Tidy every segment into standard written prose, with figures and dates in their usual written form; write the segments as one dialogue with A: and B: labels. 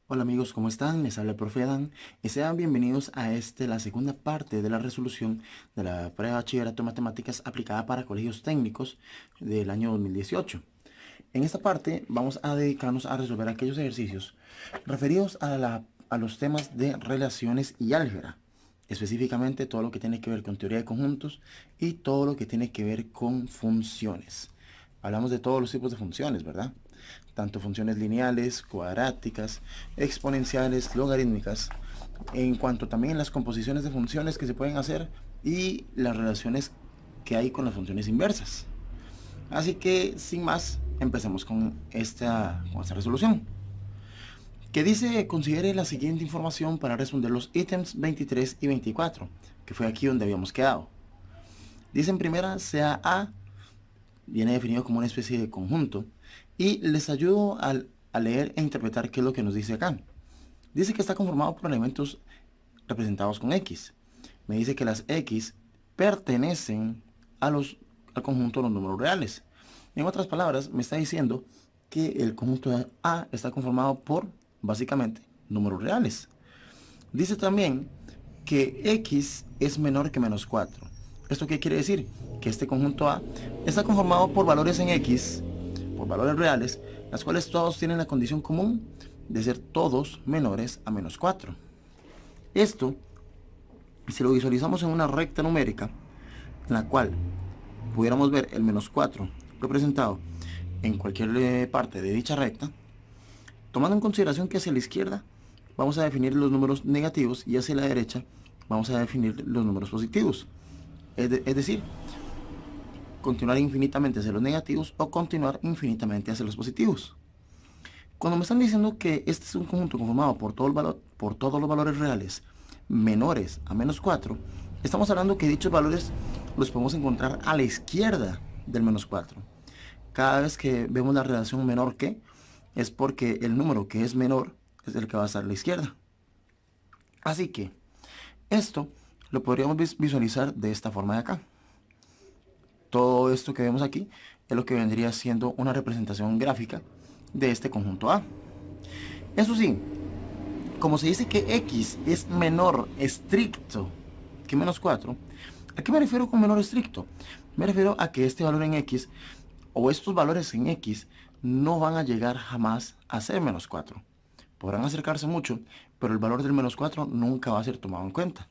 A: Hola amigos, ¿cómo están? Les habla el profe Adán y sean bienvenidos a la segunda parte de la resolución de la prueba de bachillerato de matemáticas aplicada para colegios técnicos del año 2018. En esta parte vamos a dedicarnos a resolver aquellos ejercicios referidos a los temas de relaciones y álgebra, específicamente todo lo que tiene que ver con teoría de conjuntos y todo lo que tiene que ver con funciones. Hablamos de todos los tipos de funciones, ¿verdad? Tanto funciones lineales, cuadráticas, exponenciales, logarítmicas, en cuanto también las composiciones de funciones que se pueden hacer y las relaciones que hay con las funciones inversas. Así que, sin más, empecemos con esta resolución. Que dice, considere la siguiente información para responder los ítems 23 y 24, que fue aquí donde habíamos quedado. Dice en primera, sea A viene definido como una especie de conjunto y les ayudo a leer e interpretar qué es lo que nos dice acá. Dice que está conformado por elementos representados con X. Me dice que las X pertenecen al conjunto de los números reales. En otras palabras, me está diciendo que el conjunto de A está conformado por, básicamente, números reales. Dice también que X es menor que menos 4. ¿Esto qué quiere decir? Que este conjunto A está conformado por valores en X, por valores reales, las cuales todos tienen la condición común de ser todos menores a menos 4. Esto, si lo visualizamos en una recta numérica, en la cual pudiéramos ver el menos 4 representado en cualquier parte de dicha recta, tomando en consideración que hacia la izquierda vamos a definir los números negativos y hacia la derecha vamos a definir los números positivos. Es decir, continuar infinitamente hacia los negativos o continuar infinitamente hacia los positivos. Cuando me están diciendo que este es un conjunto conformado por todos los valores reales menores a menos 4, estamos hablando que dichos valores los podemos encontrar a la izquierda del menos 4. Cada vez que vemos la relación menor que, es porque el número que es menor es el que va a estar a la izquierda. Así que esto lo podríamos visualizar de esta forma de acá. Todo esto que vemos aquí es lo que vendría siendo una representación gráfica de este conjunto A. Eso sí, como se dice que X es menor estricto que menos 4, ¿a qué me refiero con menor estricto? Me refiero a que este valor en X o estos valores en X no van a llegar jamás a ser menos 4. Podrán acercarse mucho, pero el valor del menos 4 nunca va a ser tomado en cuenta.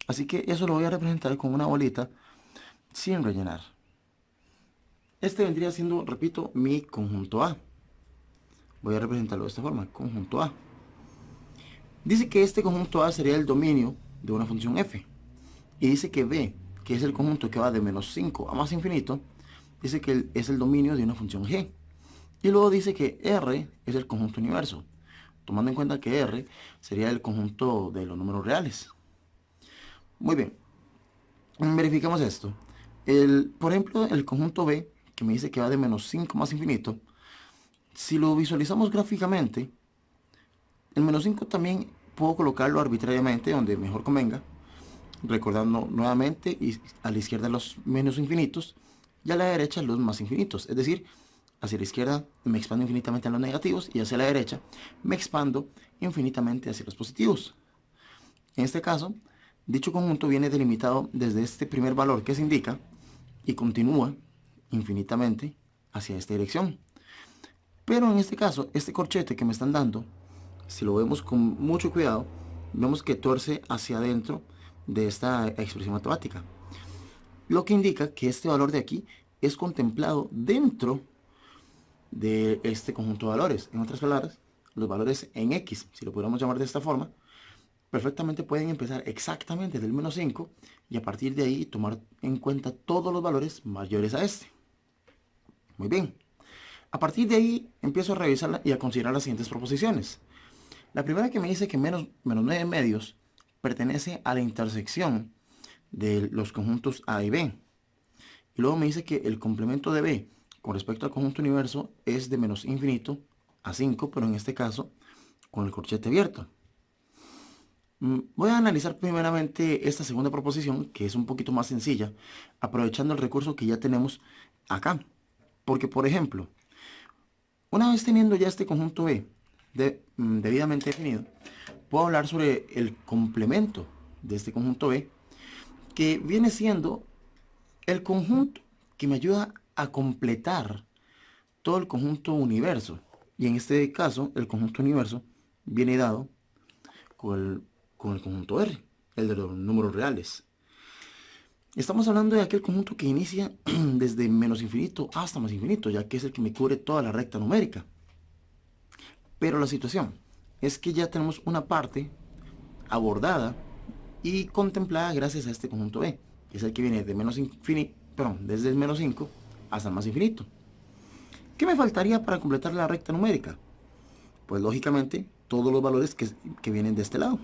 A: Así que eso lo voy a representar con una bolita sin rellenar. Este vendría siendo, repito, mi conjunto A. Voy a representarlo de esta forma, conjunto A. Dice que este conjunto A sería el dominio de una función f. Y dice que B, que es el conjunto que va de menos 5 a más infinito, dice que es el dominio de una función g. Y luego dice que R es el conjunto universo, tomando en cuenta que R sería el conjunto de los números reales. Muy bien, verificamos esto. Por ejemplo, el conjunto B, que me dice que va de menos 5 más infinito, si lo visualizamos gráficamente, el menos 5 también puedo colocarlo arbitrariamente donde mejor convenga, recordando nuevamente y a la izquierda los menos infinitos y a la derecha los más infinitos. Es decir, hacia la izquierda me expando infinitamente a los negativos y hacia la derecha me expando infinitamente hacia los positivos. En este caso, dicho conjunto viene delimitado desde este primer valor que se indica y continúa infinitamente hacia esta dirección. Pero en este caso, este corchete que me están dando, si lo vemos con mucho cuidado, vemos que torce hacia adentro de esta expresión matemática. Lo que indica que este valor de aquí es contemplado dentro de este conjunto de valores. En otras palabras, los valores en X, si lo pudiéramos llamar de esta forma, perfectamente pueden empezar exactamente del menos 5 y a partir de ahí tomar en cuenta todos los valores mayores a este. Muy bien. A partir de ahí empiezo a revisarla y a considerar las siguientes proposiciones. La primera que me dice que menos 9 medios pertenece a la intersección de los conjuntos A y B. Y luego me dice que el complemento de B con respecto al conjunto universo es de menos infinito a 5, pero en este caso con el corchete abierto. Voy a analizar primeramente esta segunda proposición, que es un poquito más sencilla, aprovechando el recurso que ya tenemos acá. Porque, por ejemplo, una vez teniendo ya este conjunto B debidamente definido, puedo hablar sobre el complemento de este conjunto B, que viene siendo el conjunto que me ayuda a completar todo el conjunto universo. Y en este caso, el conjunto universo viene dado con el conjunto R, el de los números reales. Estamos hablando de aquel conjunto que inicia desde menos infinito hasta más infinito, ya que es el que me cubre toda la recta numérica. Pero la situación es que ya tenemos una parte abordada y contemplada gracias a este conjunto B, que es el que viene de menos infinito, desde el menos 5 hasta el más infinito. ¿Qué me faltaría para completar la recta numérica? Pues lógicamente todos los valores que vienen de este lado.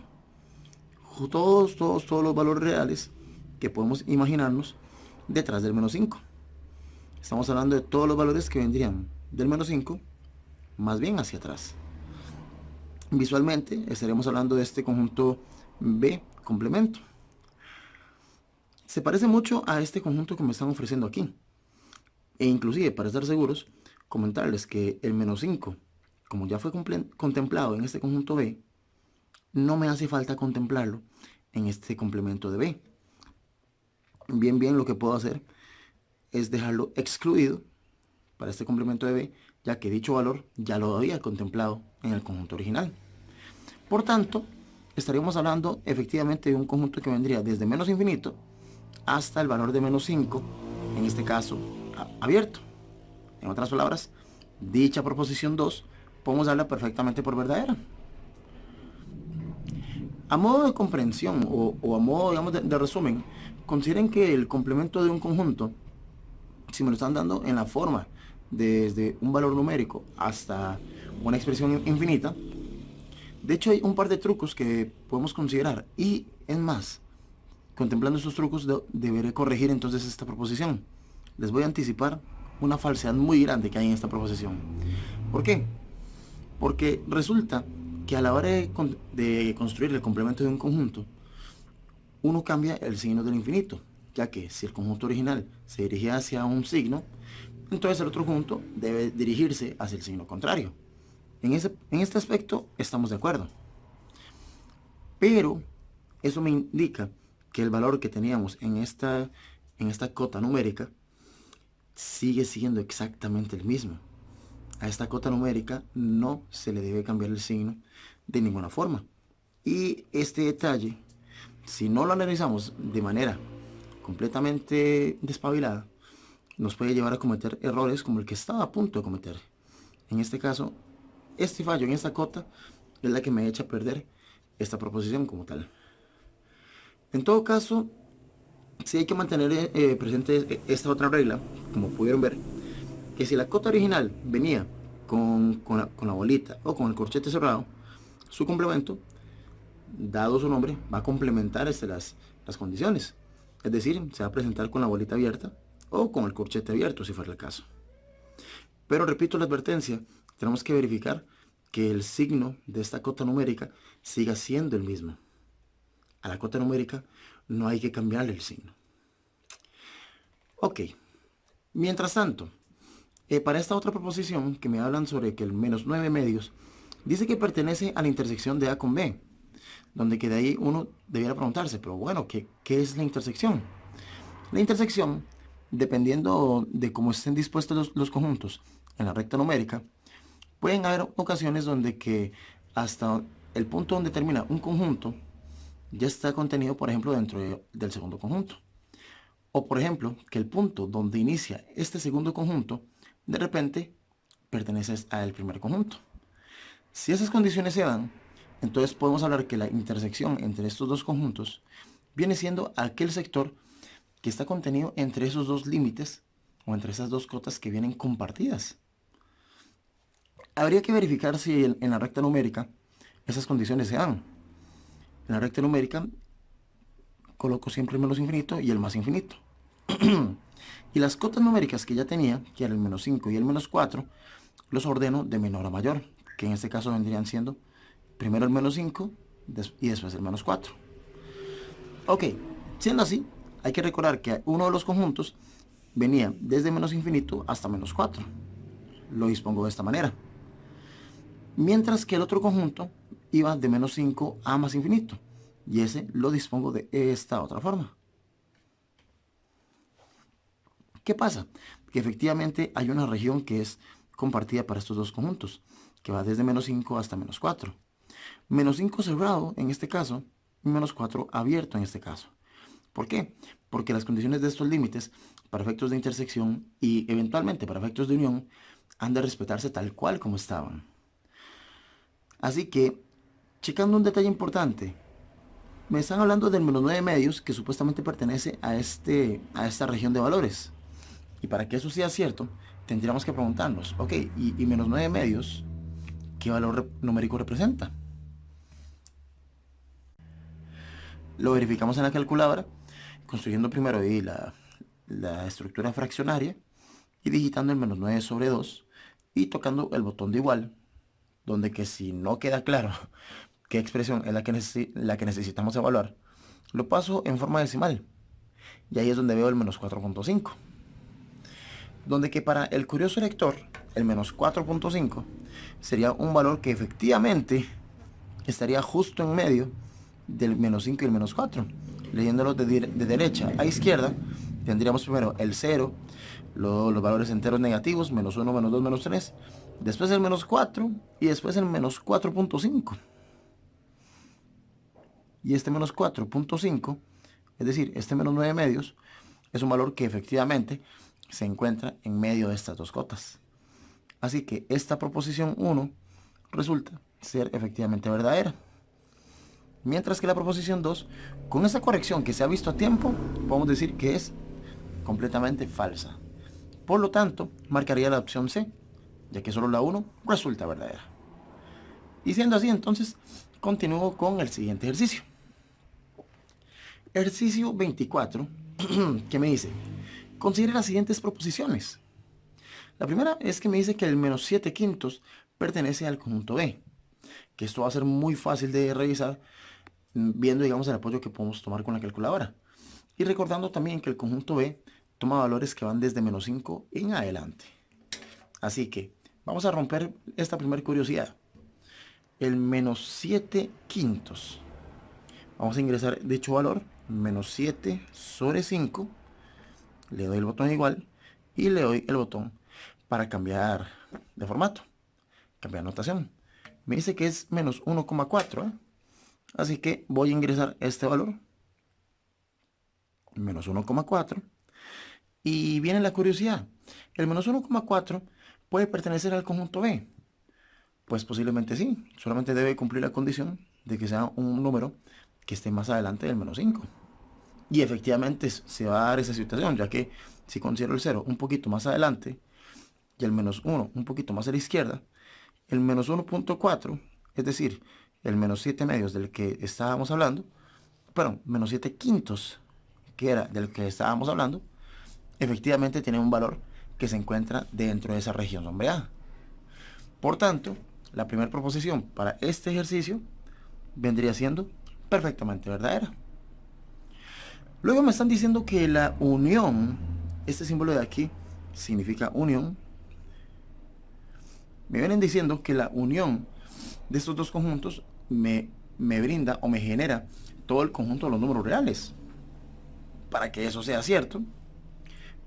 A: Todos los valores reales que podemos imaginarnos detrás del menos 5. Estamos hablando de todos los valores que vendrían del menos 5 más bien hacia atrás. Visualmente estaremos hablando de este conjunto B complemento. Se parece mucho a este conjunto que me están ofreciendo aquí. E inclusive, para estar seguros, comentarles que el menos 5, como ya fue contemplado en este conjunto B, no me hace falta contemplarlo en este complemento de B. Bien, lo que puedo hacer es dejarlo excluido para este complemento de B, ya que dicho valor ya lo había contemplado en el conjunto original. Por tanto, estaríamos hablando efectivamente de un conjunto que vendría desde menos infinito hasta el valor de menos 5, en este caso abierto. En otras palabras, dicha proposición 2 podemos darla perfectamente por verdadera. A modo de comprensión o a modo, digamos, de resumen, consideren que el complemento de un conjunto, si me lo están dando en la forma desde un valor numérico hasta una expresión infinita, de hecho hay un par de trucos que podemos considerar, y es más, contemplando estos trucos deberé corregir entonces esta proposición. Les voy a anticipar una falsedad muy grande que hay en esta proposición. ¿Por qué? Porque resulta que a la hora de construir el complemento de un conjunto, uno cambia el signo del infinito, ya que si el conjunto original se dirige hacia un signo, entonces el otro conjunto debe dirigirse hacia el signo contrario. En este aspecto estamos de acuerdo. Pero eso me indica que el valor que teníamos en esta cota numérica sigue siendo exactamente el mismo. A esta cota numérica no se le debe cambiar el signo de ninguna forma. Y este detalle, si no lo analizamos de manera completamente despabilada, nos puede llevar a cometer errores como el que estaba a punto de cometer. En este caso, este fallo en esta cota es la que me echa a perder esta proposición como tal. En todo caso, sí hay que mantener presente esta otra regla, como pudieron ver, que si la cota original venía con la bolita o con el corchete cerrado, su complemento, dado su nombre, va a complementar las condiciones. Es decir, se va a presentar con la bolita abierta o con el corchete abierto, si fuera el caso. Pero repito la advertencia, tenemos que verificar que el signo de esta cota numérica siga siendo el mismo. A la cota numérica no hay que cambiarle el signo. Ok, mientras tanto, para esta otra proposición que me hablan sobre que el menos 9 medios dice que pertenece a la intersección de A con B, donde que de ahí uno debiera preguntarse, pero bueno, ¿qué es la intersección? La intersección, dependiendo de cómo estén dispuestos los conjuntos en la recta numérica, pueden haber ocasiones donde que hasta el punto donde termina un conjunto ya está contenido, por ejemplo, dentro del segundo conjunto. O por ejemplo, que el punto donde inicia este segundo conjunto, de repente, pertenece al primer conjunto. Si esas condiciones se dan, entonces podemos hablar que la intersección entre estos dos conjuntos viene siendo aquel sector que está contenido entre esos dos límites o entre esas dos cotas que vienen compartidas. Habría que verificar si en la recta numérica esas condiciones se dan. En la recta numérica coloco siempre el menos infinito y el más infinito. Y las cotas numéricas que ya tenía, que eran el menos 5 y el menos 4, los ordeno de menor a mayor, que en este caso vendrían siendo primero el menos 5 y después el menos 4. Ok, siendo así, hay que recordar que uno de los conjuntos venía desde menos infinito hasta menos 4. Lo dispongo de esta manera. mientras que el otro conjunto iba de menos 5 a más infinito, y ese lo dispongo de esta otra forma. ¿Qué pasa? Que efectivamente hay una región que es compartida para estos dos conjuntos, que va desde menos 5 hasta menos 4. Menos 5 cerrado en este caso, y menos 4 abierto en este caso. ¿Por qué? Porque las condiciones de estos límites, para efectos de intersección y eventualmente para efectos de unión, han de respetarse tal cual como estaban. Así que, checando un detalle importante, me están hablando del menos 9 medios que supuestamente pertenece a esta región de valores. Y para que eso sea cierto, tendríamos que preguntarnos, ok, y menos 9 medios, ¿qué valor numérico representa? Lo verificamos en la calculadora, construyendo primero ahí la estructura fraccionaria y digitando el menos 9 sobre 2 y tocando el botón de igual, donde que si no queda claro qué expresión es la que necesitamos evaluar, lo paso en forma decimal. Y ahí es donde veo el menos 4.5. Donde que para el curioso lector, el menos 4.5 sería un valor que efectivamente estaría justo en medio del menos 5 y el menos 4. Leyéndolo de derecha a izquierda, tendríamos primero el 0, luego los valores enteros negativos, menos 1, menos 2, menos 3, después el menos 4 y después el menos 4.5. Y este menos 4.5, es decir, este menos 9 medios, es un valor que efectivamente se encuentra en medio de estas dos cotas. Así que esta proposición 1 resulta ser efectivamente verdadera. Mientras que la proposición 2, con esa corrección que se ha visto a tiempo, podemos decir que es completamente falsa. Por lo tanto, marcaría la opción C, ya que solo la 1 resulta verdadera. Y siendo así, entonces, continúo con el siguiente ejercicio. Ejercicio 24, que me dice, considere las siguientes proposiciones. La primera es que me dice que el menos 7 quintos pertenece al conjunto B, que esto va a ser muy fácil de revisar viendo, digamos, el apoyo que podemos tomar con la calculadora. Y recordando también que el conjunto B toma valores que van desde menos 5 en adelante. Así que vamos a romper esta primera curiosidad. El menos 7 quintos. Vamos a ingresar dicho valor, menos 7 sobre 5. Le doy el botón igual y le doy el botón para cambiar de formato, cambiar notación. Me dice que es menos 1,4, ¿eh? Así que voy a ingresar este valor, menos 1,4. Y viene la curiosidad. ¿El menos 1,4 puede pertenecer al conjunto B? Pues posiblemente sí. Solamente debe cumplir la condición de que sea un número que esté más adelante del menos 5. Y efectivamente se va a dar esa situación, ya que si considero el 0 un poquito más adelante y el menos 1 un poquito más a la izquierda, el menos 1.4, es decir, el menos 7 medios del que estábamos hablando, perdón, menos 7 quintos, que era del que estábamos hablando, efectivamente tiene un valor que se encuentra dentro de esa región sombreada. Por tanto, la primera proposición para este ejercicio vendría siendo perfectamente verdadera. Luego me están diciendo que la unión, este símbolo de aquí significa unión. Me vienen diciendo que la unión de estos dos conjuntos me brinda o me genera todo el conjunto de los números reales. Para que eso sea cierto,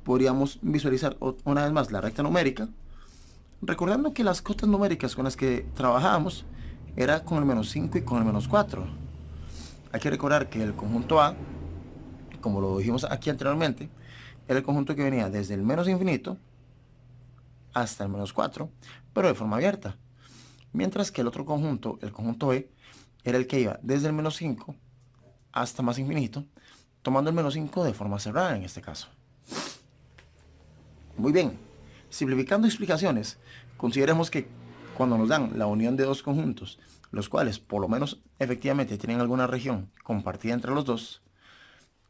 A: podríamos visualizar una vez más la recta numérica, recordando que las cotas numéricas con las que trabajábamos era con el menos 5 y con el menos 4. Hay que recordar que el conjunto A, como lo dijimos aquí anteriormente, era el conjunto que venía desde el menos infinito hasta el menos 4, pero de forma abierta. Mientras que el otro conjunto, el conjunto B, era el que iba desde el menos 5 hasta más infinito, tomando el menos 5 de forma cerrada en este caso. Muy bien, simplificando explicaciones, consideremos que cuando nos dan la unión de dos conjuntos, los cuales por lo menos efectivamente tienen alguna región compartida entre los dos,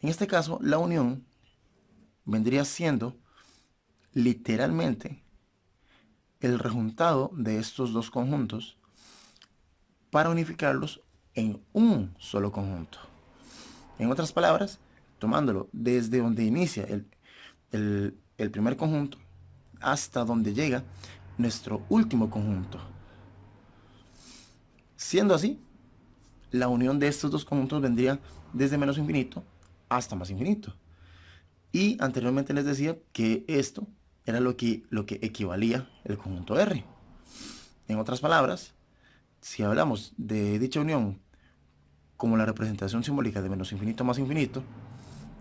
A: en este caso la unión vendría siendo literalmente el rejuntado de estos dos conjuntos para unificarlos en un solo conjunto. En otras palabras, tomándolo desde donde inicia el primer conjunto hasta donde llega nuestro último conjunto. Siendo así, la unión de estos dos conjuntos vendría desde menos infinito hasta más infinito. Y anteriormente les decía que esto era lo que equivalía el conjunto R. En otras palabras, si hablamos de dicha unión como la representación simbólica de menos infinito más infinito,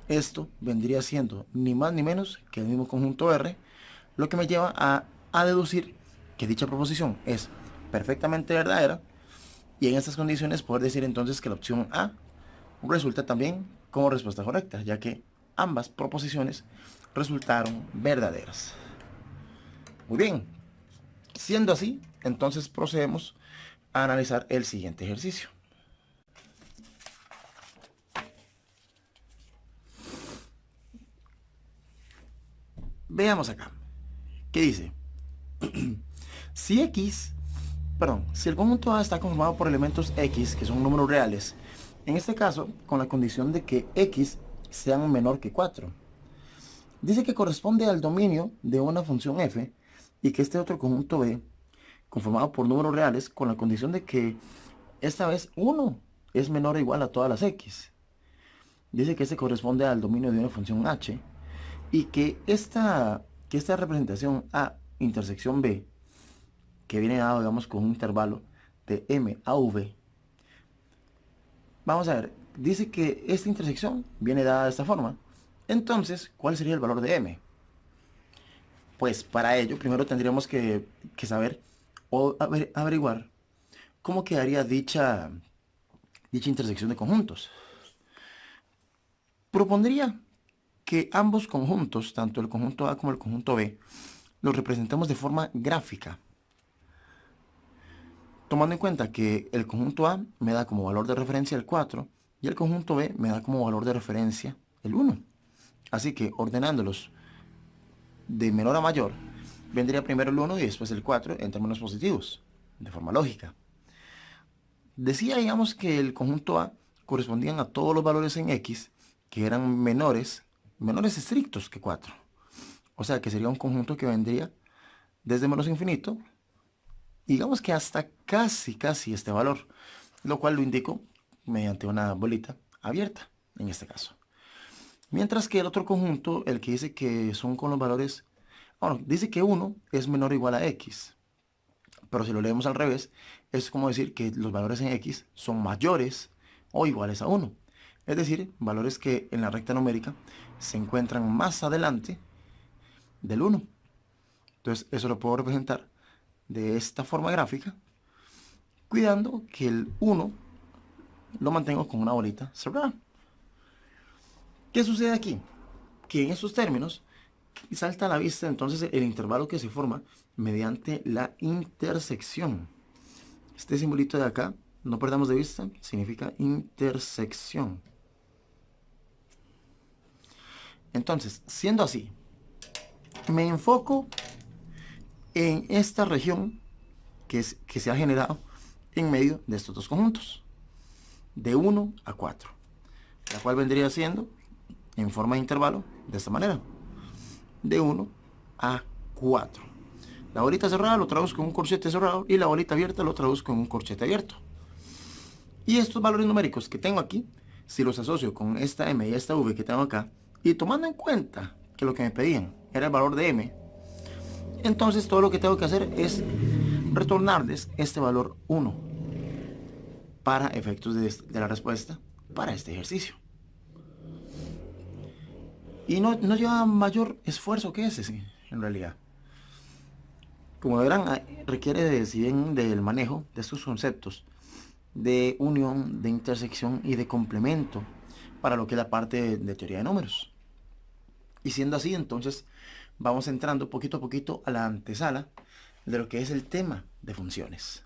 A: esto vendría siendo ni más ni menos que el mismo conjunto R, lo que me lleva a deducir que dicha proposición es perfectamente verdadera, y en estas condiciones poder decir entonces que la opción A resulta también como respuesta correcta, ya que ambas proposiciones resultaron verdaderas. Muy bien, siendo así, entonces procedemos a analizar el siguiente ejercicio. Veamos acá. ¿Qué dice? Si el conjunto A está conformado por elementos X, que son números reales, en este caso, con la condición de que X sean menor que 4. Dice que corresponde al dominio de una función f y que este otro conjunto B, conformado por números reales, con la condición de que esta vez 1 es menor o igual a todas las x. Dice que este corresponde al dominio de una función h y que esta representación A intersección B, que viene dado, digamos, con un intervalo de m a v, vamos a ver, dice que esta intersección viene dada de esta forma. Entonces, ¿cuál sería el valor de m? Pues para ello, primero tendríamos que saber o averiguar cómo quedaría dicha intersección de conjuntos. Propondría que ambos conjuntos, tanto el conjunto A como el conjunto B, los representemos de forma gráfica. Tomando en cuenta que el conjunto A me da como valor de referencia el 4 y el conjunto B me da como valor de referencia el 1. Así que ordenándolos de menor a mayor, vendría primero el 1 y después el 4 en términos positivos, de forma lógica. Decía, digamos, que el conjunto A correspondían a todos los valores en X que eran menores estrictos que 4. O sea que sería un conjunto que vendría desde menos infinito, digamos que hasta casi este valor, lo cual lo indico mediante una bolita abierta, en este caso. Mientras que el otro conjunto, el que dice que son con los valores, bueno, dice que 1 es menor o igual a X. Pero si lo leemos al revés, es como decir que los valores en X son mayores o iguales a 1. Es decir, valores que en la recta numérica se encuentran más adelante del 1. Entonces, eso lo puedo representar de esta forma gráfica, cuidando que el 1 lo mantengo con una bolita cerrada. ¿Qué sucede aquí? Que en estos términos salta a la vista entonces el intervalo que se forma mediante la intersección. Este simbolito de acá, no perdamos de vista, significa intersección. Entonces, siendo así, me enfoco en esta región que se ha generado en medio de estos dos conjuntos, de 1 a 4, la cual vendría siendo en forma de intervalo de esta manera, de 1 a 4. La bolita cerrada lo traduzco en un corchete cerrado y la bolita abierta lo traduzco en un corchete abierto. Y estos valores numéricos que tengo aquí, si los asocio con esta m y esta v que tengo acá, y tomando en cuenta que lo que me pedían era el valor de m, entonces todo lo que tengo que hacer es retornarles este valor 1 para efectos de la respuesta para este ejercicio. Y no lleva mayor esfuerzo que ese, sí, en realidad. Como verán, requiere si bien del manejo de estos conceptos de unión, de intersección y de complemento para lo que es la parte de teoría de números. Y siendo así, entonces vamos entrando poquito a poquito a la antesala de lo que es el tema de funciones.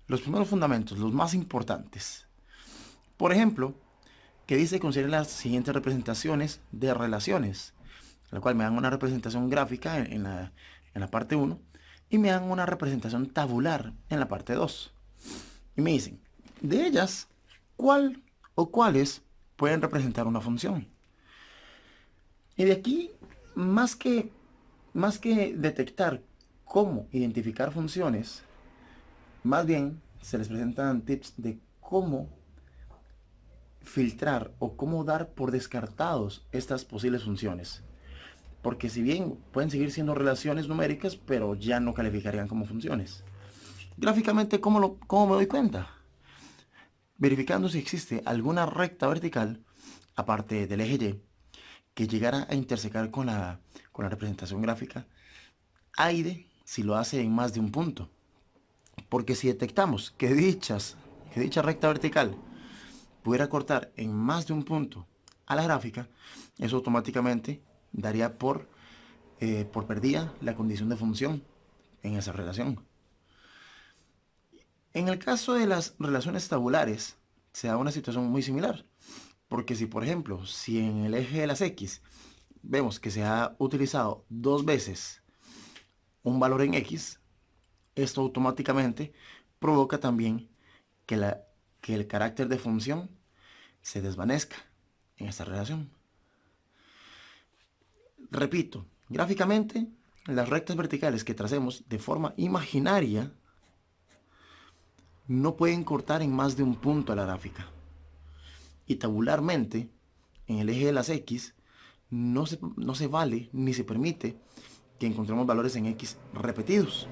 A: Los primeros fundamentos, los más importantes. Por ejemplo, que dice considere las siguientes representaciones de relaciones, la cual me dan una representación gráfica en la parte 1 y me dan una representación tabular en la parte 2. Y me dicen, de ellas, ¿cuál o cuáles pueden representar una función? Y de aquí, más que detectar cómo identificar funciones, más bien se les presentan tips de cómo filtrar o cómo dar por descartados estas posibles funciones. Porque si bien pueden seguir siendo relaciones numéricas, pero ya no calificarían como funciones. Gráficamente, ¿cómo me doy cuenta? Verificando si existe alguna recta vertical, aparte del eje Y, que llegara a intersecar con la representación gráfica, AIDE si lo hace en más de un punto. Porque si detectamos que dicha recta vertical pudiera cortar en más de un punto a la gráfica, eso automáticamente daría por perdida la condición de función en esa relación. En el caso de las relaciones tabulares, se da una situación muy similar. Porque si, por ejemplo, si en el eje de las X vemos que se ha utilizado dos veces un valor en X, esto automáticamente provoca también que el carácter de función se desvanezca en esta relación. Repito, gráficamente, las rectas verticales que tracemos de forma imaginaria no pueden cortar en más de un punto a la gráfica. Y tabularmente, en el eje de las X, no se vale ni se permite que encontremos valores en X repetidos.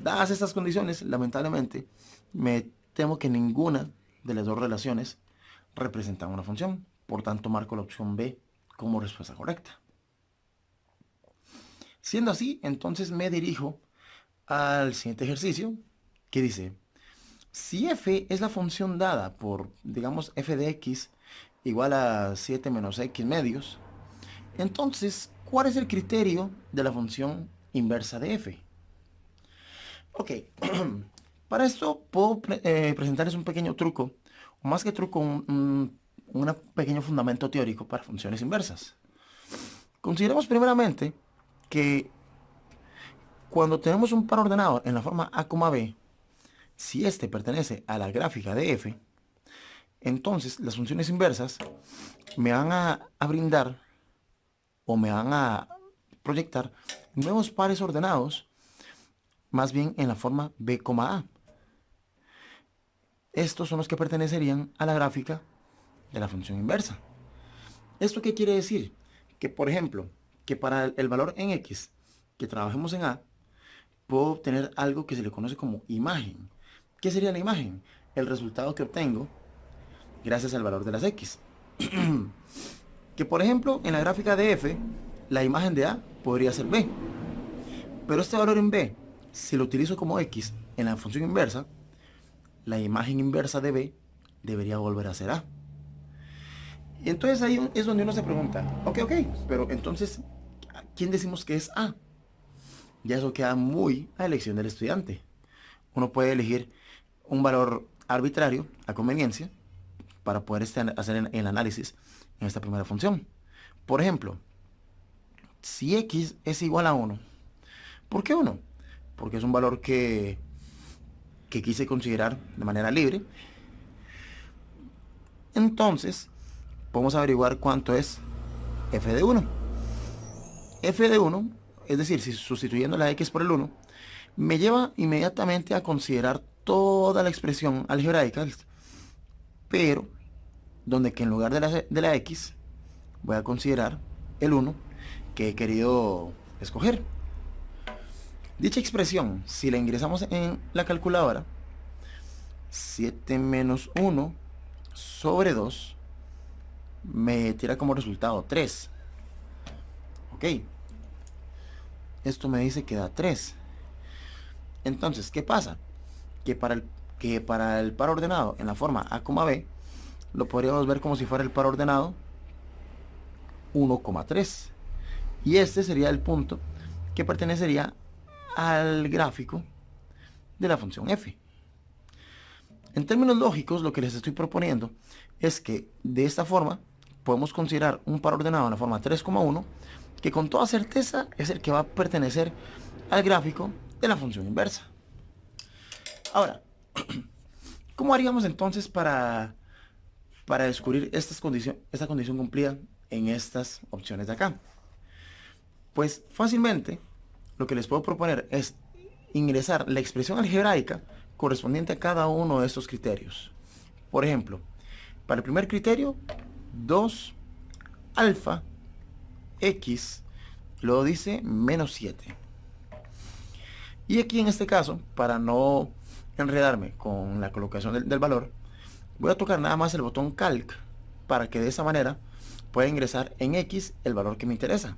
A: Dadas estas condiciones, lamentablemente, me temo que ninguna de las dos relaciones representa una función. Por tanto, marco la opción B como respuesta correcta. Siendo así, entonces me dirijo al siguiente ejercicio, que dice, si f es la función dada por, digamos, f de x igual a 7 menos x medios, entonces, ¿cuál es el criterio de la función inversa de f? Ok, para esto puedo presentarles un pequeño truco, o más que truco, un pequeño fundamento teórico para funciones inversas. Consideremos primeramente que cuando tenemos un par ordenado en la forma a, b, si este pertenece a la gráfica de f, entonces las funciones inversas me van a brindar o me van a proyectar nuevos pares ordenados, más bien en la forma b, a. Estos son los que pertenecerían a la gráfica de la función inversa. ¿Esto qué quiere decir? Que, por ejemplo, que para el valor en x que trabajemos en a, puedo obtener algo que se le conoce como imagen. ¿Qué sería la imagen? El resultado que obtengo gracias al valor de las x. Que, por ejemplo, en la gráfica de f, la imagen de a podría ser b. Pero este valor en b, si lo utilizo como x en la función inversa, la imagen inversa de b debería volver a ser a. Y entonces ahí es donde uno se pregunta, ok, pero entonces, ¿quién decimos que es a? Ya eso queda muy a elección del estudiante. Uno puede elegir un valor arbitrario a conveniencia para poder hacer el análisis en esta primera función. Por ejemplo, si x es igual a 1, ¿por qué 1? Porque es un valor que quise considerar de manera libre. Entonces, podemos averiguar cuánto es f de 1. F de 1, es decir, si sustituyendo la x por el 1, me lleva inmediatamente a considerar toda la expresión algebraica, pero donde que en lugar de la x voy a considerar el 1 que he querido escoger. Dicha expresión, si la ingresamos en la calculadora, 7 menos 1 sobre 2 me tira como resultado 3. Ok, esto me dice que da 3. Entonces, ¿qué pasa? Que para el par ordenado en la forma a, b, lo podríamos ver como si fuera el par ordenado 1,3. Y este sería el punto que pertenecería al gráfico de la función f. En términos lógicos, lo que les estoy proponiendo es que de esta forma podemos considerar un par ordenado en la forma 3,1, que con toda certeza es el que va a pertenecer al gráfico de la función inversa. Ahora, ¿cómo haríamos entonces para descubrir esta condición cumplida en estas opciones de acá? Pues fácilmente lo que les puedo proponer es ingresar la expresión algebraica correspondiente a cada uno de estos criterios. Por ejemplo, para el primer criterio, 2 alfa x, luego dice menos 7. Y aquí en este caso, para no enredarme con la colocación del valor, voy a tocar nada más el botón calc para que de esa manera pueda ingresar en X el valor que me interesa.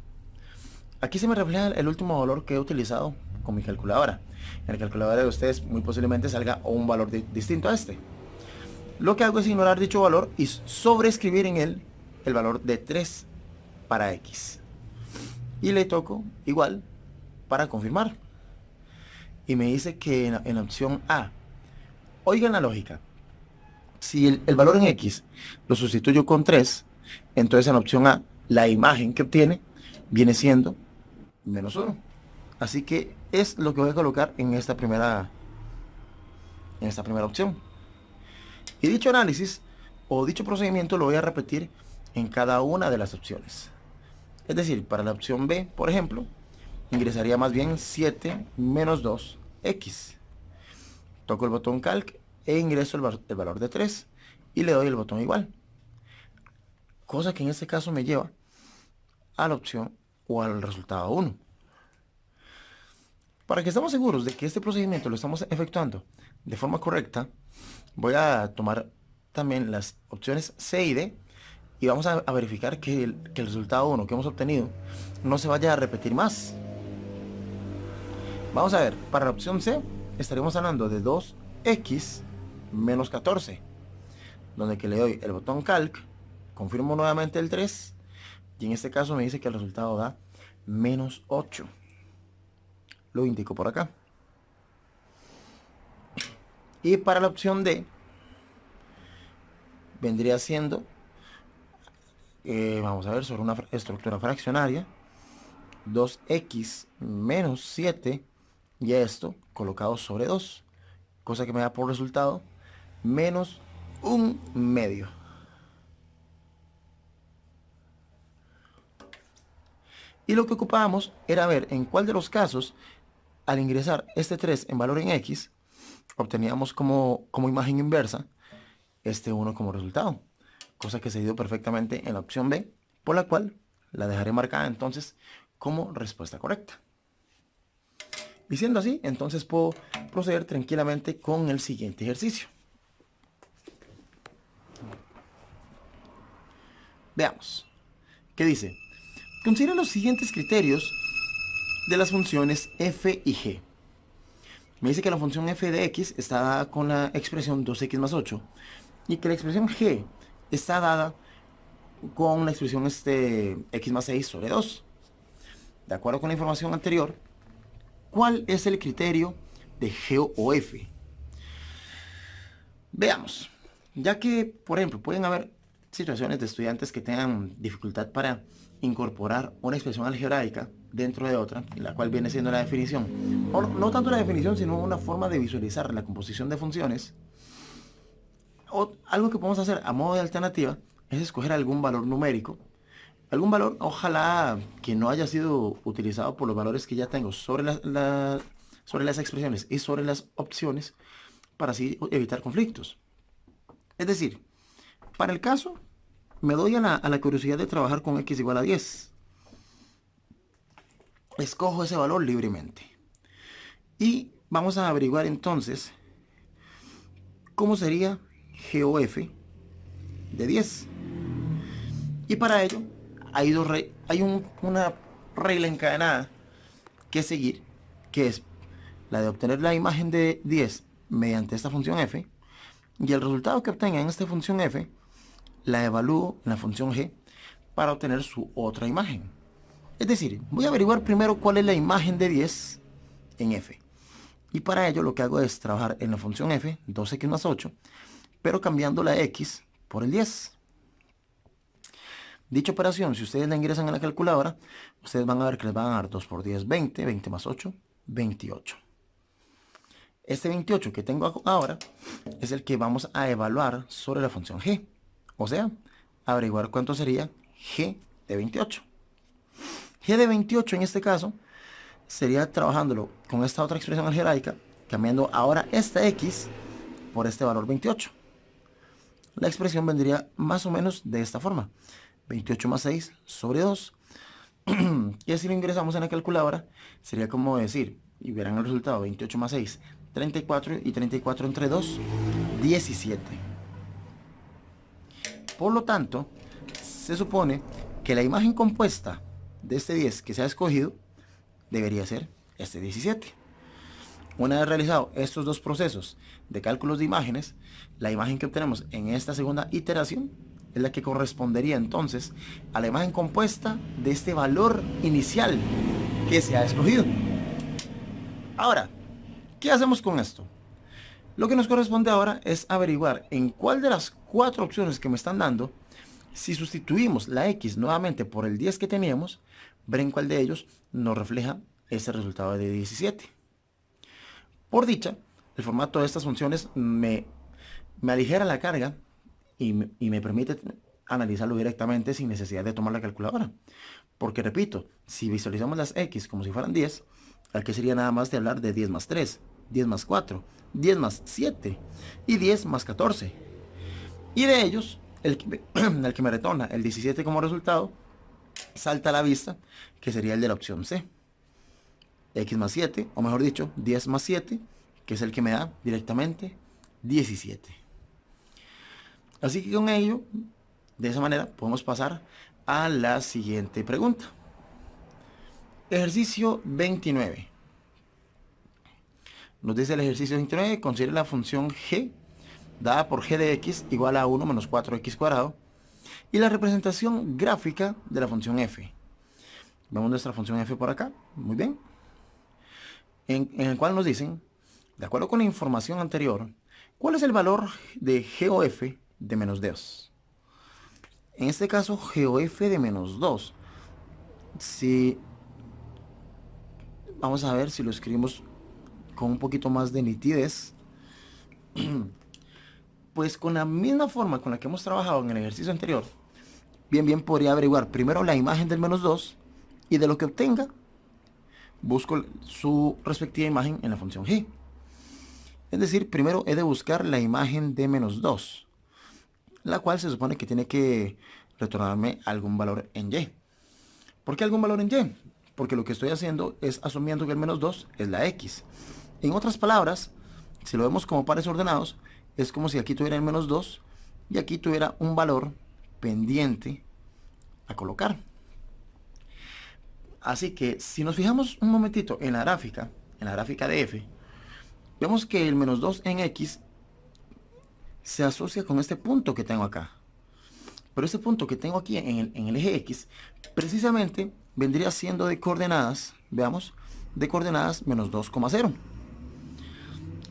A: Aquí se me refleja el último valor que he utilizado con mi calculadora. En la calculadora de ustedes muy posiblemente salga un valor distinto a este. Lo que hago es ignorar dicho valor y sobreescribir en él el valor de 3 para X. Y le toco igual para confirmar. Y me dice que en la opción A, oigan la lógica, si el valor en X lo sustituyo con 3, entonces en la opción A, la imagen que obtiene viene siendo menos 1. Así que es lo que voy a colocar en esta primera opción. Y dicho análisis o dicho procedimiento lo voy a repetir en cada una de las opciones. Es decir, para la opción B, por ejemplo, ingresaría más bien 7 menos 2x. Toco el botón calc e ingreso el valor de 3 y le doy el botón igual. Cosa que en este caso me lleva a la opción o al resultado 1. Para que estemos seguros de que este procedimiento lo estamos efectuando de forma correcta, voy a tomar también las opciones C y D y vamos a verificar que el resultado 1 que hemos obtenido no se vaya a repetir más. Vamos a ver, para la opción C estaremos hablando de 2x menos 14, donde que le doy el botón calc, confirmo nuevamente el 3 y en este caso me dice que el resultado da menos 8. Lo indico por acá. Y para la opción D vendría siendo, vamos a ver, sobre una estructura fraccionaria, 2x menos 7 y esto colocado sobre 2, cosa que me da por resultado menos 1/2. Y lo que ocupábamos era ver en cuál de los casos, al ingresar este 3 en valor en X, obteníamos como imagen inversa este 1 como resultado, cosa que se dio perfectamente en la opción B, por la cual la dejaré marcada entonces como respuesta correcta. Y siendo así, entonces puedo proceder tranquilamente con el siguiente ejercicio. Veamos. ¿Qué dice? Considera los siguientes criterios de las funciones f y g. Me dice que la función f de x está dada con la expresión 2x más 8 y que la expresión g está dada con la expresión x más 6 sobre 2. De acuerdo con la información anterior, ¿cuál es el criterio de g o f? Veamos. Ya que, por ejemplo, pueden haber situaciones de estudiantes que tengan dificultad para incorporar una expresión algebraica dentro de otra, la cual viene siendo la definición. O no tanto la definición, sino una forma de visualizar la composición de funciones. O algo que podemos hacer a modo de alternativa es escoger algún valor numérico. Algún valor, ojalá que no haya sido utilizado por los valores que ya tengo sobre las expresiones y sobre las opciones, para así evitar conflictos. Es decir, para el caso, me doy a la curiosidad de trabajar con x igual a 10. Escojo ese valor libremente. Y vamos a averiguar entonces cómo sería g o f de 10. Y para ello hay una regla encadenada que seguir, que es la de obtener la imagen de 10 mediante esta función f, y el resultado que obtenga en esta función f la evalúo en la función g para obtener su otra imagen. Es decir, voy a averiguar primero cuál es la imagen de 10 en f. Y para ello lo que hago es trabajar en la función f, 2x más 8, pero cambiando la x por el 10. Dicha operación, si ustedes la ingresan a la calculadora, ustedes van a ver que les van a dar 2 por 10, 20, 20 más 8, 28. Este 28 que tengo ahora es el que vamos a evaluar sobre la función g. O sea, averiguar cuánto sería g de 28. G de 28 en este caso sería trabajándolo con esta otra expresión algebraica, cambiando ahora esta x por este valor 28. La expresión vendría más o menos de esta forma. 28 más 6 sobre 2. Y si lo ingresamos en la calculadora, sería como decir, y verán el resultado, 28 más 6, 34, y 34 entre 2, 17. Por lo tanto, se supone que la imagen compuesta de este 10 que se ha escogido debería ser este 17. Una vez realizado estos dos procesos de cálculos de imágenes, la imagen que obtenemos en esta segunda iteración es la que correspondería entonces a la imagen compuesta de este valor inicial que se ha escogido. Ahora, ¿qué hacemos con esto? Lo que nos corresponde ahora es averiguar en cuál de las 4 opciones que me están dando, si sustituimos la x nuevamente por el 10 que teníamos, ver en cuál de ellos nos refleja ese resultado de 17. Por dicha, el formato de estas funciones me aligera la carga y me permite analizarlo directamente sin necesidad de tomar la calculadora. Porque repito, si visualizamos las x como si fueran 10, aquí sería nada más de hablar de 10 más 3, 10 más 4, 10 más 7 y 10 más 14. Y de ellos, el que me retorna el 17 como resultado, salta a la vista, que sería el de la opción C. X más 7, o mejor dicho, 10 más 7, que es el que me da directamente 17. Así que con ello, de esa manera, podemos pasar a la siguiente pregunta. Ejercicio 29. Nos dice el ejercicio 29, considere la función g dada por g de x igual a 1 menos 4x cuadrado y la representación gráfica de la función f. Vemos nuestra función f por acá, muy bien. En el cual nos dicen, de acuerdo con la información anterior, ¿cuál es el valor de g o f de menos 2? En este caso, g o f de menos 2. Si vamos a ver si lo escribimos con un poquito más de nitidez. Pues con la misma forma con la que hemos trabajado en el ejercicio anterior, bien podría averiguar primero la imagen del menos 2 y de lo que obtenga, busco su respectiva imagen en la función g. Es decir, primero he de buscar la imagen de menos 2, la cual se supone que tiene que retornarme algún valor en y. ¿Por qué algún valor en y? Porque lo que estoy haciendo es asumiendo que el menos 2 es la x. En otras palabras, si lo vemos como pares ordenados, es como si aquí tuviera el menos 2 y aquí tuviera un valor pendiente a colocar. Así que si nos fijamos un momentito en la gráfica de f, vemos que el menos 2 en x se asocia con este punto que tengo acá. Pero este punto que tengo aquí en el eje x, precisamente vendría siendo de coordenadas, veamos, de coordenadas menos 2,0.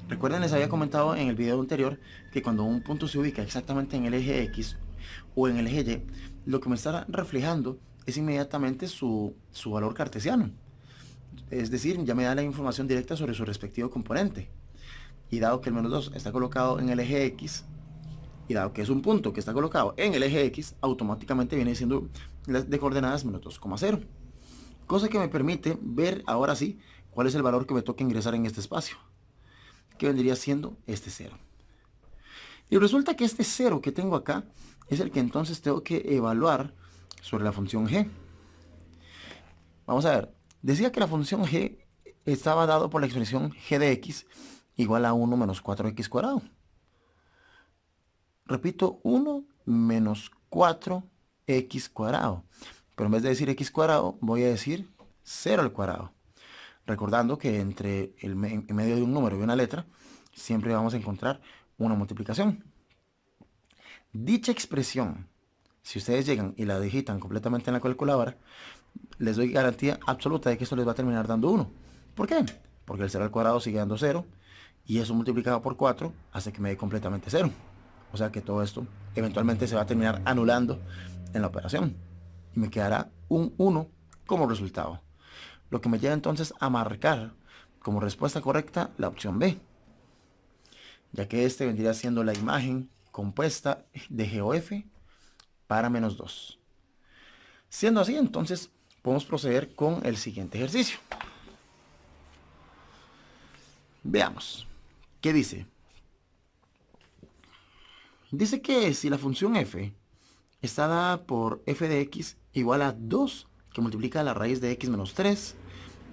A: Recuerden, les había comentado en el video anterior que cuando un punto se ubica exactamente en el eje X o en el eje Y, lo que me estará reflejando es inmediatamente su valor cartesiano. Es decir, ya me da la información directa sobre su respectivo componente. Y dado que el menos 2 está colocado en el eje X, y dado que es un punto que está colocado en el eje X, automáticamente viene siendo de coordenadas menos 2,0. Cosa que me permite ver ahora sí cuál es el valor que me toca ingresar en este espacio, que vendría siendo este 0. Y resulta que este 0 que tengo acá es el que entonces tengo que evaluar sobre la función g. Vamos a ver, decía que la función g estaba dado por la expresión g de x igual a 1 menos 4x cuadrado. Repito, 1 menos 4x cuadrado. Pero en vez de decir x cuadrado, voy a decir 0 al cuadrado. Recordando que entre en medio de un número y una letra, siempre vamos a encontrar una multiplicación. Dicha expresión, si ustedes llegan y la digitan completamente en la calculadora, les doy garantía absoluta de que esto les va a terminar dando 1. ¿Por qué? Porque el 0 al cuadrado sigue dando 0, y eso multiplicado por 4 hace que me dé completamente 0. O sea que todo esto eventualmente se va a terminar anulando en la operación, y me quedará un 1 como resultado. Lo que me lleva entonces a marcar como respuesta correcta la opción B, ya que este vendría siendo la imagen compuesta de g o f para menos 2. Siendo así, entonces podemos proceder con el siguiente ejercicio. Veamos. ¿Qué dice? Dice que si la función f está dada por f de x igual a 2, que multiplica la raíz de x menos 3,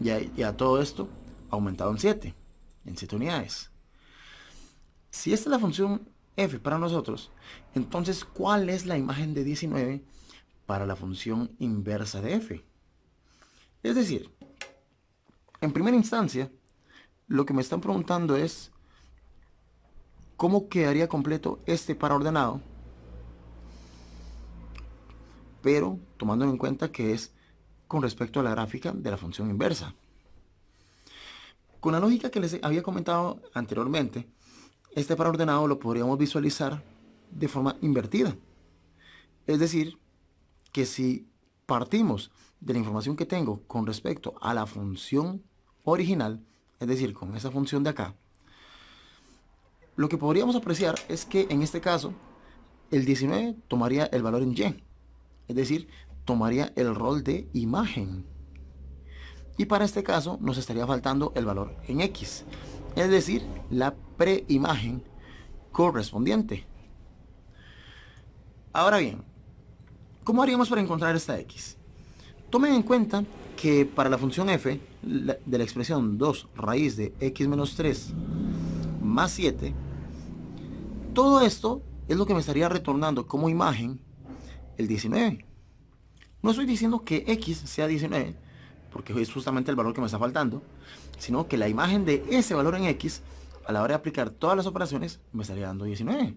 A: y a todo esto aumentado en 7 unidades. Si esta es la función f para nosotros, entonces, ¿cuál es la imagen de 19 para la función inversa de f? Es decir, en primera instancia, lo que me están preguntando es cómo quedaría completo este paraordenado, pero tomando en cuenta que es con respecto a la gráfica de la función inversa. Con la lógica que les había comentado anteriormente, este paraordenado lo podríamos visualizar de forma invertida. Es decir, que si partimos de la información que tengo con respecto a la función original, es decir, con esa función de acá, lo que podríamos apreciar es que en este caso el 19 tomaría el valor en y, es decir, tomaría el rol de imagen. Y para este caso nos estaría faltando el valor en x, es decir, la preimagen correspondiente. Ahora bien, ¿cómo haríamos para encontrar esta x? Tomen en cuenta que para la función f de la expresión 2 raíz de x menos 3 más 7, todo esto es lo que me estaría retornando como imagen el 19. No estoy diciendo que x sea 19, porque es justamente el valor que me está faltando, sino que la imagen de ese valor en x, a la hora de aplicar todas las operaciones, me estaría dando 19.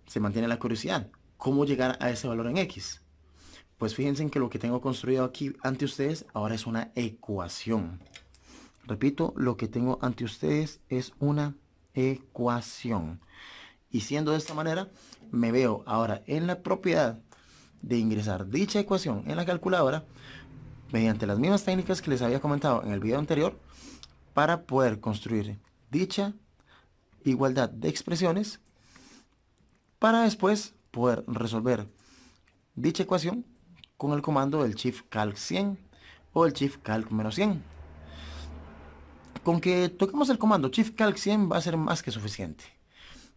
A: Se mantiene la curiosidad. ¿Cómo llegar a ese valor en x? Pues fíjense en que lo que tengo construido aquí ante ustedes ahora es una ecuación. Repito, lo que tengo ante ustedes es una ecuación. Y siendo de esta manera, me veo ahora en la propiedad de ingresar dicha ecuación en la calculadora mediante las mismas técnicas que les había comentado en el video anterior para poder construir dicha igualdad de expresiones para después poder resolver dicha ecuación con el comando del Shift Calc 100 o el Shift Calc menos 100. Con que toquemos el comando Shift Calc 100 va a ser más que suficiente.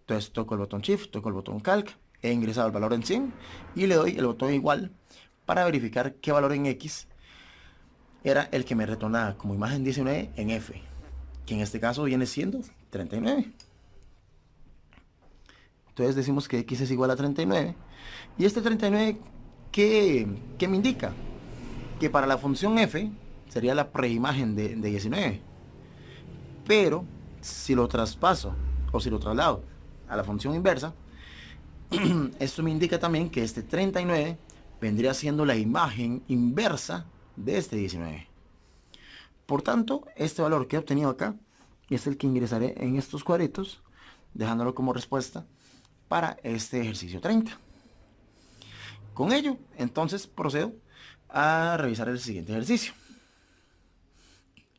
A: Entonces toco el botón Shift, toco el botón Calc, he ingresado el valor en 100 y le doy el botón igual para verificar qué valor en X era el que me retornaba como imagen 19 en F, que en este caso viene siendo 39. Entonces decimos que X es igual a 39. Y este 39, ¿qué me indica? Que para la función F sería la preimagen de 19. Pero si lo traspaso o si lo traslado a la función inversa, esto me indica también que este 39 vendría siendo la imagen inversa de este 19. Por tanto, este valor que he obtenido acá es el que ingresaré en estos cuadritos, dejándolo como respuesta para este ejercicio 30. Con ello, entonces procedo a revisar el siguiente ejercicio.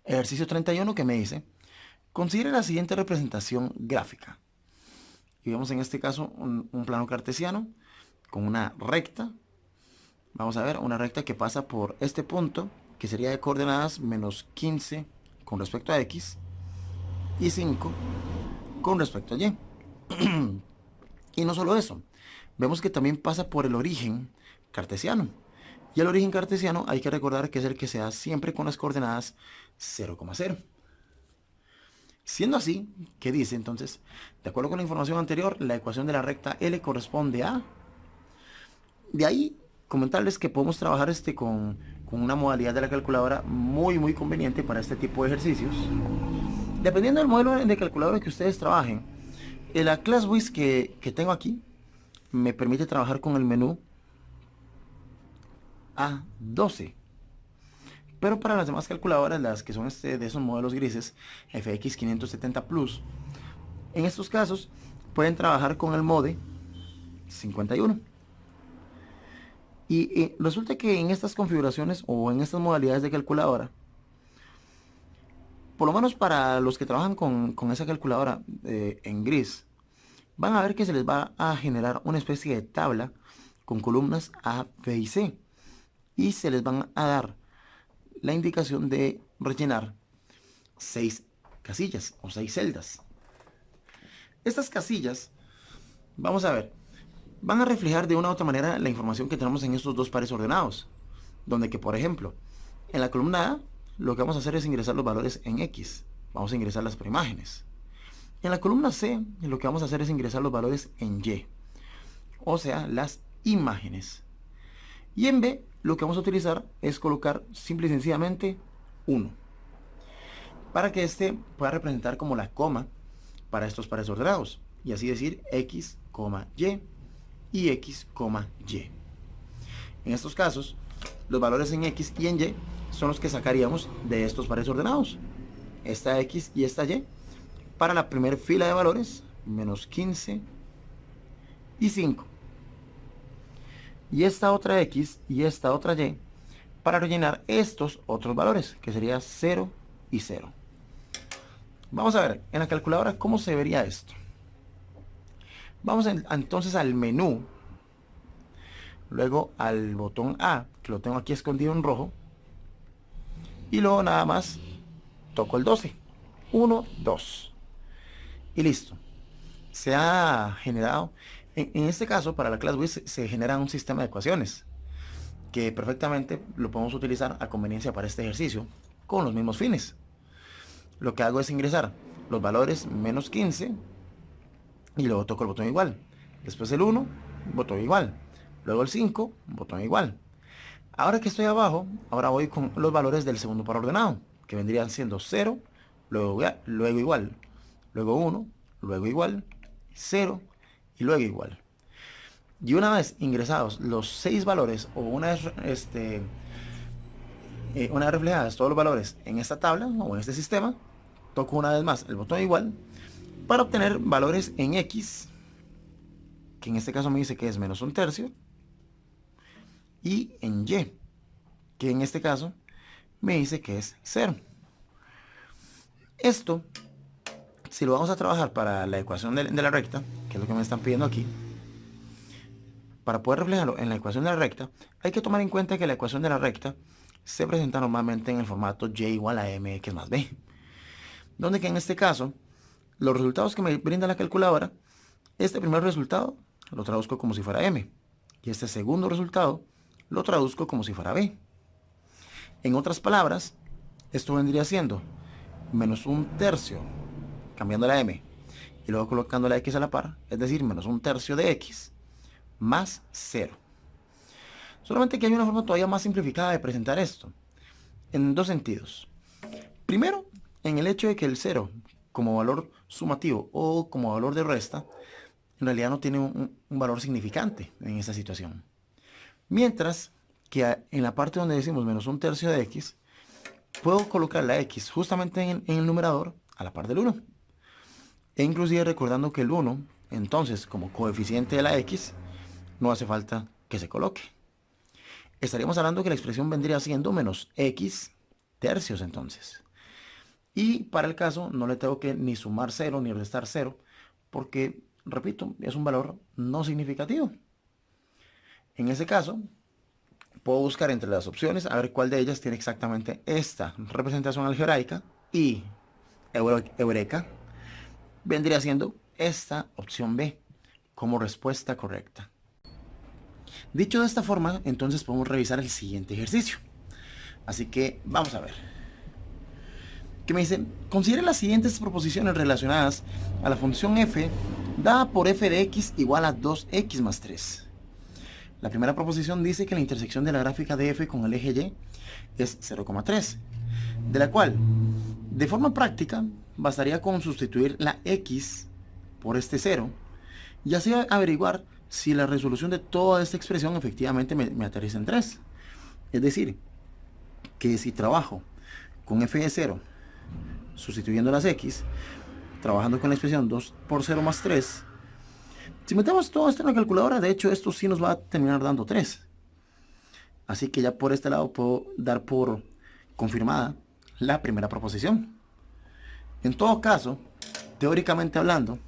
A: Ejercicio 31 que me dice, considere la siguiente representación gráfica. Y vemos en este caso un plano cartesiano con una recta. Vamos a ver una recta que pasa por este punto, que sería de coordenadas menos 15 con respecto a x y 5 con respecto a y. Y no solo eso, vemos que también pasa por el origen cartesiano. Y el origen cartesiano hay que recordar que es el que se da siempre con las coordenadas 0,0. Siendo así, ¿qué dice entonces? De acuerdo con la información anterior, la ecuación de la recta L corresponde a... De ahí, comentarles que podemos trabajar con una modalidad de la calculadora muy conveniente para este tipo de ejercicios. Dependiendo del modelo de calculadora que ustedes trabajen, la ClassWiz que tengo aquí me permite trabajar con el menú A12. Pero para las demás calculadoras, las que son de esos modelos grises, FX 570 Plus, en estos casos pueden trabajar con el Mode 51. Y resulta que en estas configuraciones o en estas modalidades de calculadora, por lo menos para los que trabajan con esa calculadora en gris, van a ver que se les va a generar una especie de tabla con columnas A, B y C. Y se les van a dar la indicación de rellenar 6 casillas o 6 celdas. Estas casillas, vamos a ver, van a reflejar de una u otra manera la información que tenemos en estos dos pares ordenados. Donde que, por ejemplo, en la columna A, lo que vamos a hacer es ingresar los valores en X. Vamos a ingresar las preimágenes. En la columna C, lo que vamos a hacer es ingresar los valores en Y. O sea, las imágenes. Y en B, lo que vamos a utilizar es colocar simple y sencillamente 1. Para que este pueda representar como la coma para estos pares ordenados. Y así decir X, Y y X, Y. En estos casos, los valores en X y en Y son los que sacaríamos de estos pares ordenados. Esta X y esta Y para la primera fila de valores, menos 15 y 5. Y esta otra X y esta otra Y para rellenar estos otros valores, que sería 0 y 0. Vamos a ver en la calculadora cómo se vería esto. Vamos entonces al menú, luego al botón A, que lo tengo aquí escondido en rojo, y luego nada más toco el 12. 1, 2. Y listo. Se ha generado, en este caso para la clase WIS se genera un sistema de ecuaciones que perfectamente lo podemos utilizar a conveniencia para este ejercicio con los mismos fines. Lo que hago es ingresar los valores menos 15 y luego toco el botón igual. Después el 1, botón igual. Luego el 5, botón igual. Ahora que estoy abajo, ahora voy con los valores del segundo par ordenado, que vendrían siendo 0, luego igual, luego 1, luego igual, 0 y luego igual. Y una vez ingresados los 6 valores, o una vez reflejadas todos los valores en esta tabla o en este sistema, toco una vez más el botón igual para obtener valores en X, que en este caso me dice que es menos 1/3, y en Y, que en este caso me dice que es 0. Esto, si lo vamos a trabajar para la ecuación de la recta, que es lo que me están pidiendo aquí, para poder reflejarlo en la ecuación de la recta, hay que tomar en cuenta que la ecuación de la recta se presenta normalmente en el formato y igual a mx más b, donde que en este caso los resultados que me brinda la calculadora, este primer resultado lo traduzco como si fuera m y este segundo resultado lo traduzco como si fuera b. En otras palabras, esto vendría siendo menos 1/3, cambiando la m y luego colocando la x a la par, es decir, menos 1/3 de x más 0. Solamente que hay una forma todavía más simplificada de presentar esto, en dos sentidos. Primero, en el hecho de que el 0 como valor sumativo o como valor de resta, en realidad no tiene un valor significante en esta situación. Mientras que en la parte donde decimos menos 1/3 de x, puedo colocar la x justamente en el numerador a la par del 1. E inclusive recordando que el 1, entonces como coeficiente de la x, no hace falta que se coloque. Estaríamos hablando que la expresión vendría siendo menos x tercios entonces. Y para el caso no le tengo que ni sumar 0 ni restar 0, porque, repito, es un valor no significativo. En ese caso, puedo buscar entre las opciones a ver cuál de ellas tiene exactamente esta representación algebraica y eureka, vendría siendo esta opción B como respuesta correcta. Dicho de esta forma, entonces podemos revisar el siguiente ejercicio. Así que vamos a ver. Que me dice, considere las siguientes proposiciones relacionadas a la función f dada por f de x igual a 2x más 3. La primera proposición dice que la intersección de la gráfica de f con el eje y es 0,3, de la cual, de forma práctica, bastaría con sustituir la x por este 0 y así averiguar si la resolución de toda esta expresión efectivamente me aterriza en 3. Es decir, que si trabajo con f de 0, sustituyendo las x, trabajando con la expresión 2 por 0 más 3, si metemos todo esto en la calculadora, de hecho esto sí nos va a terminar dando 3. Así que ya por este lado puedo dar por confirmada la primera proposición. En todo caso, teóricamente hablando,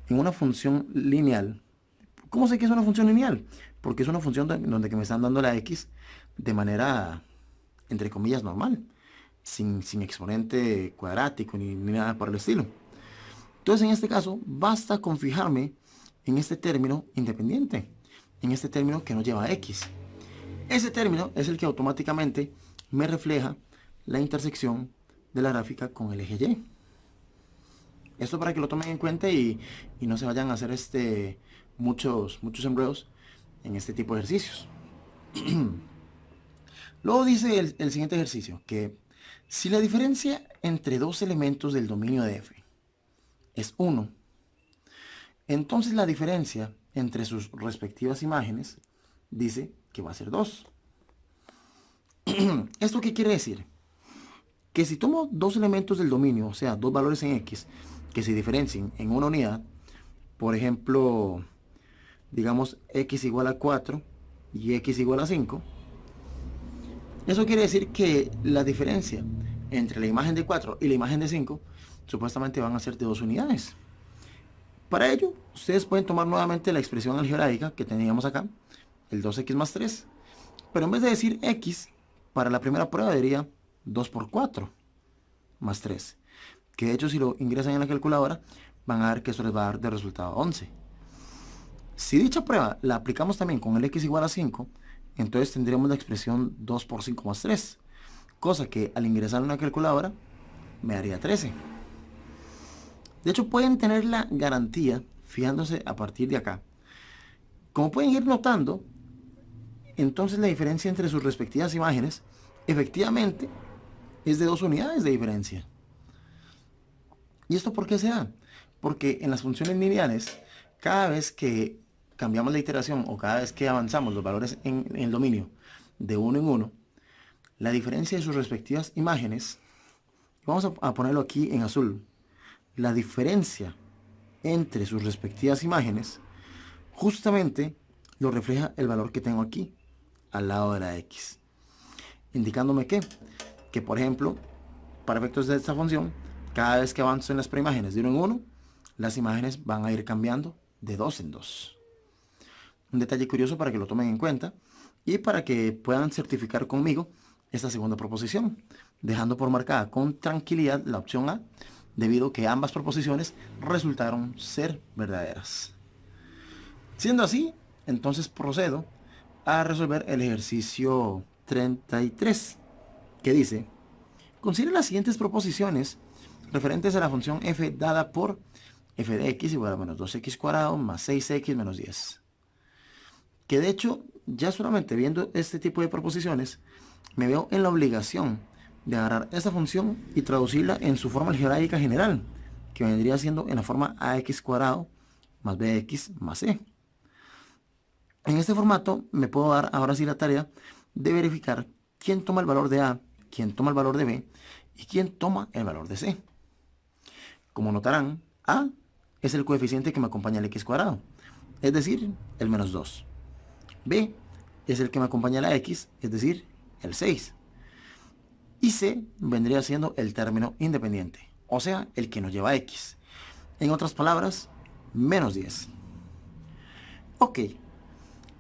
A: en una función lineal, ¿cómo sé que es una función lineal? Porque es una función donde que me están dando la x de manera, entre comillas, normal, sin exponente cuadrático ni nada por el estilo. Entonces en este caso basta con fijarme en este término independiente, en este término que no lleva x. Ese término es el que automáticamente me refleja la intersección de la gráfica con el eje y. Esto para que lo tomen en cuenta y no se vayan a hacer muchos enredos en este tipo de ejercicios. Luego dice el siguiente ejercicio, que si la diferencia entre dos elementos del dominio de f es 1, entonces la diferencia entre sus respectivas imágenes dice que va a ser 2. ¿Esto qué quiere decir? Que si tomo dos elementos del dominio, o sea, dos valores en x, que se diferencien en una unidad, por ejemplo, digamos x igual a 4 y x igual a 5, eso quiere decir que la diferencia entre la imagen de 4 y la imagen de 5 supuestamente van a ser de 2 unidades. Para ello, ustedes pueden tomar nuevamente la expresión algebraica que teníamos acá, el 2x más 3, pero en vez de decir x, para la primera prueba diría 2 por 4 más 3, que de hecho si lo ingresan en la calculadora van a ver que eso les va a dar de resultado 11. Si dicha prueba la aplicamos también con el x igual a 5, entonces tendríamos la expresión 2 por 5 más 3, cosa que al ingresar en una calculadora me daría 13. De hecho pueden tener la garantía fijándose a partir de acá. Como pueden ir notando, entonces la diferencia entre sus respectivas imágenes efectivamente es de 2 unidades de diferencia. ¿Y esto por qué se da? Porque en las funciones lineales, cada vez que cambiamos la iteración o cada vez que avanzamos los valores en el dominio de uno en uno, la diferencia de sus respectivas imágenes, vamos a ponerlo aquí en azul, la diferencia entre sus respectivas imágenes justamente lo refleja el valor que tengo aquí al lado de la x, indicándome que por ejemplo, para efectos de esta función, cada vez que avanzo en las preimágenes de uno en uno, las imágenes van a ir cambiando de 2 en 2. Un detalle curioso para que lo tomen en cuenta y para que puedan certificar conmigo esta segunda proposición, dejando por marcada con tranquilidad la opción A, debido a que ambas proposiciones resultaron ser verdaderas. Siendo así, entonces procedo a resolver el ejercicio 33, que dice: considera las siguientes proposiciones referentes a la función f dada por f de x igual a menos 2x cuadrado más 6x menos 10. Que de hecho, ya solamente viendo este tipo de proposiciones, me veo en la obligación de agarrar esta función y traducirla en su forma algebraica general, que vendría siendo en la forma ax cuadrado más bx más c. En este formato me puedo dar ahora sí la tarea de verificar quién toma el valor de a, quién toma el valor de b y quién toma el valor de c. Como notarán, a es el coeficiente que me acompaña al x cuadrado, es decir, el menos 2. B es el que me acompaña a la x, es decir, el 6. Y c vendría siendo el término independiente, o sea, el que nos lleva a x. En otras palabras, menos 10. Ok,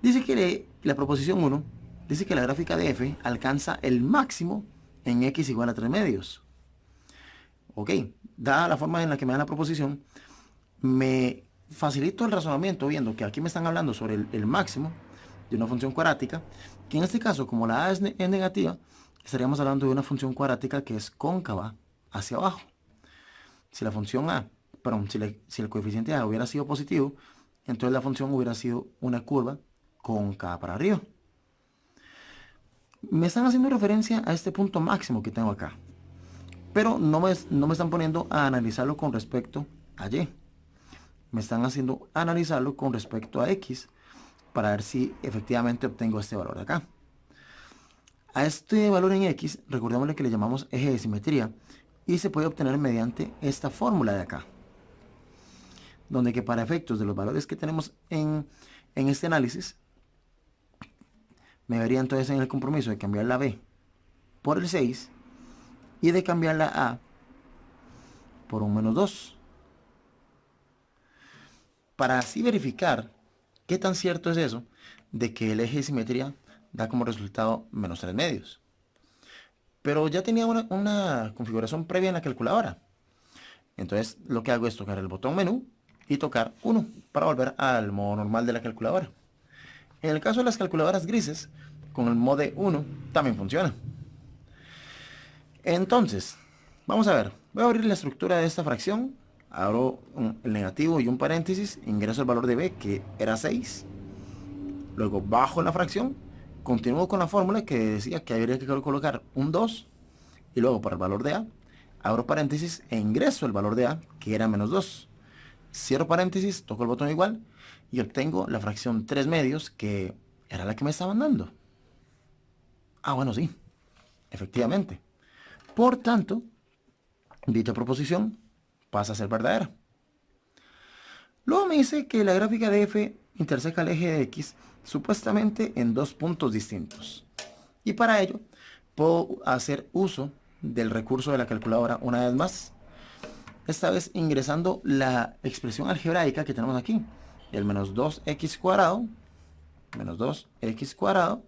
A: dice que la proposición 1 dice que la gráfica de f alcanza el máximo en x igual a 3 medios. Ok, dada la forma en la que me dan la proposición, me facilito el razonamiento viendo que aquí me están hablando sobre el máximo de una función cuadrática, que en este caso, como la a es negativa, estaríamos hablando de una función cuadrática que es cóncava hacia abajo. Si la función a, perdón, si el coeficiente a hubiera sido positivo, entonces la función hubiera sido una curva cóncava para arriba. Me están haciendo referencia a este punto máximo que tengo acá, pero no me están poniendo a analizarlo con respecto a y. Me están haciendo analizarlo con respecto a x para ver si efectivamente obtengo este valor de acá. A este valor en x, recordémosle que le llamamos eje de simetría y se puede obtener mediante esta fórmula de acá, donde que para efectos de los valores que tenemos en este análisis, me vería entonces en el compromiso de cambiar la b por el 6 y de cambiar la a por un menos 2. Para así verificar qué tan cierto es eso de que el eje de simetría da como resultado menos 3 medios. pero ya tenía una configuración previa en la calculadora. Entonces lo que hago es tocar el botón menú y tocar 1 para volver al modo normal de la calculadora. En el caso de las calculadoras grises, con el mode 1 también funciona. Entonces, vamos a ver. Voy a abrir la estructura de esta fracción. Abro el negativo y un paréntesis. Ingreso el valor de b, que era 6. Luego bajo la fracción. Continúo con la fórmula que decía que habría que colocar un 2. Y luego para el valor de a, abro paréntesis e ingreso el valor de a, que era menos 2. Cierro paréntesis, toco el botón igual y obtengo la fracción 3 medios, que era la que me estaban dando. Ah, bueno, sí, efectivamente. Por tanto, dicha proposición pasa a ser verdadera. Luego me dice que la gráfica de f interseca el eje de x supuestamente en dos puntos distintos. Y para ello puedo hacer uso del recurso de la calculadora una vez más. Esta vez ingresando la expresión algebraica que tenemos aquí. El menos 2x cuadrado, menos 2x cuadrado,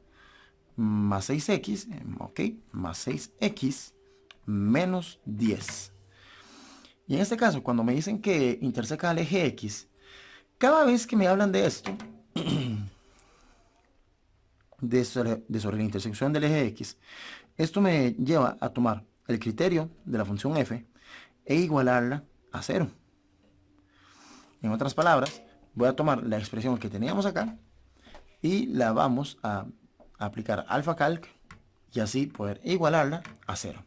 A: más 6x, ok, más 6x, menos 10. Y en este caso, cuando me dicen que interseca el eje x, cada vez que me hablan de esto, sobre la intersección del eje x, esto me lleva a tomar el criterio de la función f e igualarla a 0. En otras palabras, voy a tomar la expresión que teníamos acá y la vamos a aplicar alpha calc y así poder igualarla a 0.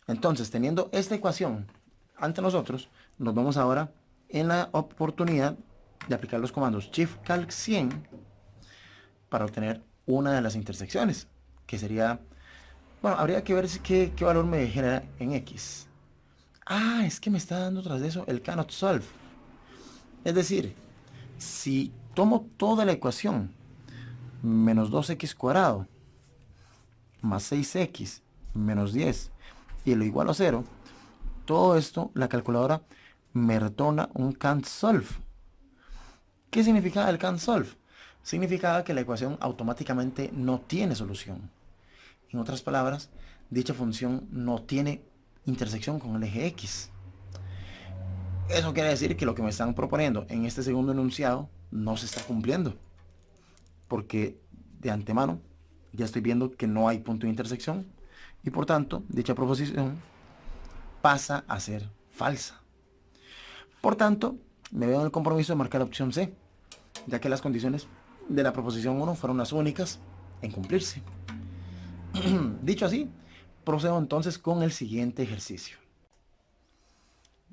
A: Entonces, teniendo esta ecuación ante nosotros, nos vamos ahora en la oportunidad de aplicar los comandos shift calc 100 para obtener una de las intersecciones, que sería, bueno, habría que ver qué valor me genera en x. Ah, es que me está dando tras de eso el cannot solve. Es decir, si tomo toda la ecuación, menos 2x cuadrado, más 6x, menos 10, y lo igualo a 0, todo esto, la calculadora me retorna un can't solve. ¿Qué significaba el can't solve? Significaba que la ecuación automáticamente no tiene solución. En otras palabras, dicha función no tiene intersección con el eje x. Eso quiere decir que lo que me están proponiendo en este segundo enunciado no se está cumpliendo, porque de antemano ya estoy viendo que no hay punto de intersección y por tanto dicha proposición pasa a ser falsa. Por tanto, me veo en el compromiso de marcar la opción C, ya que las condiciones de la proposición 1 fueron las únicas en cumplirse. Dicho así, procedo entonces con el siguiente ejercicio.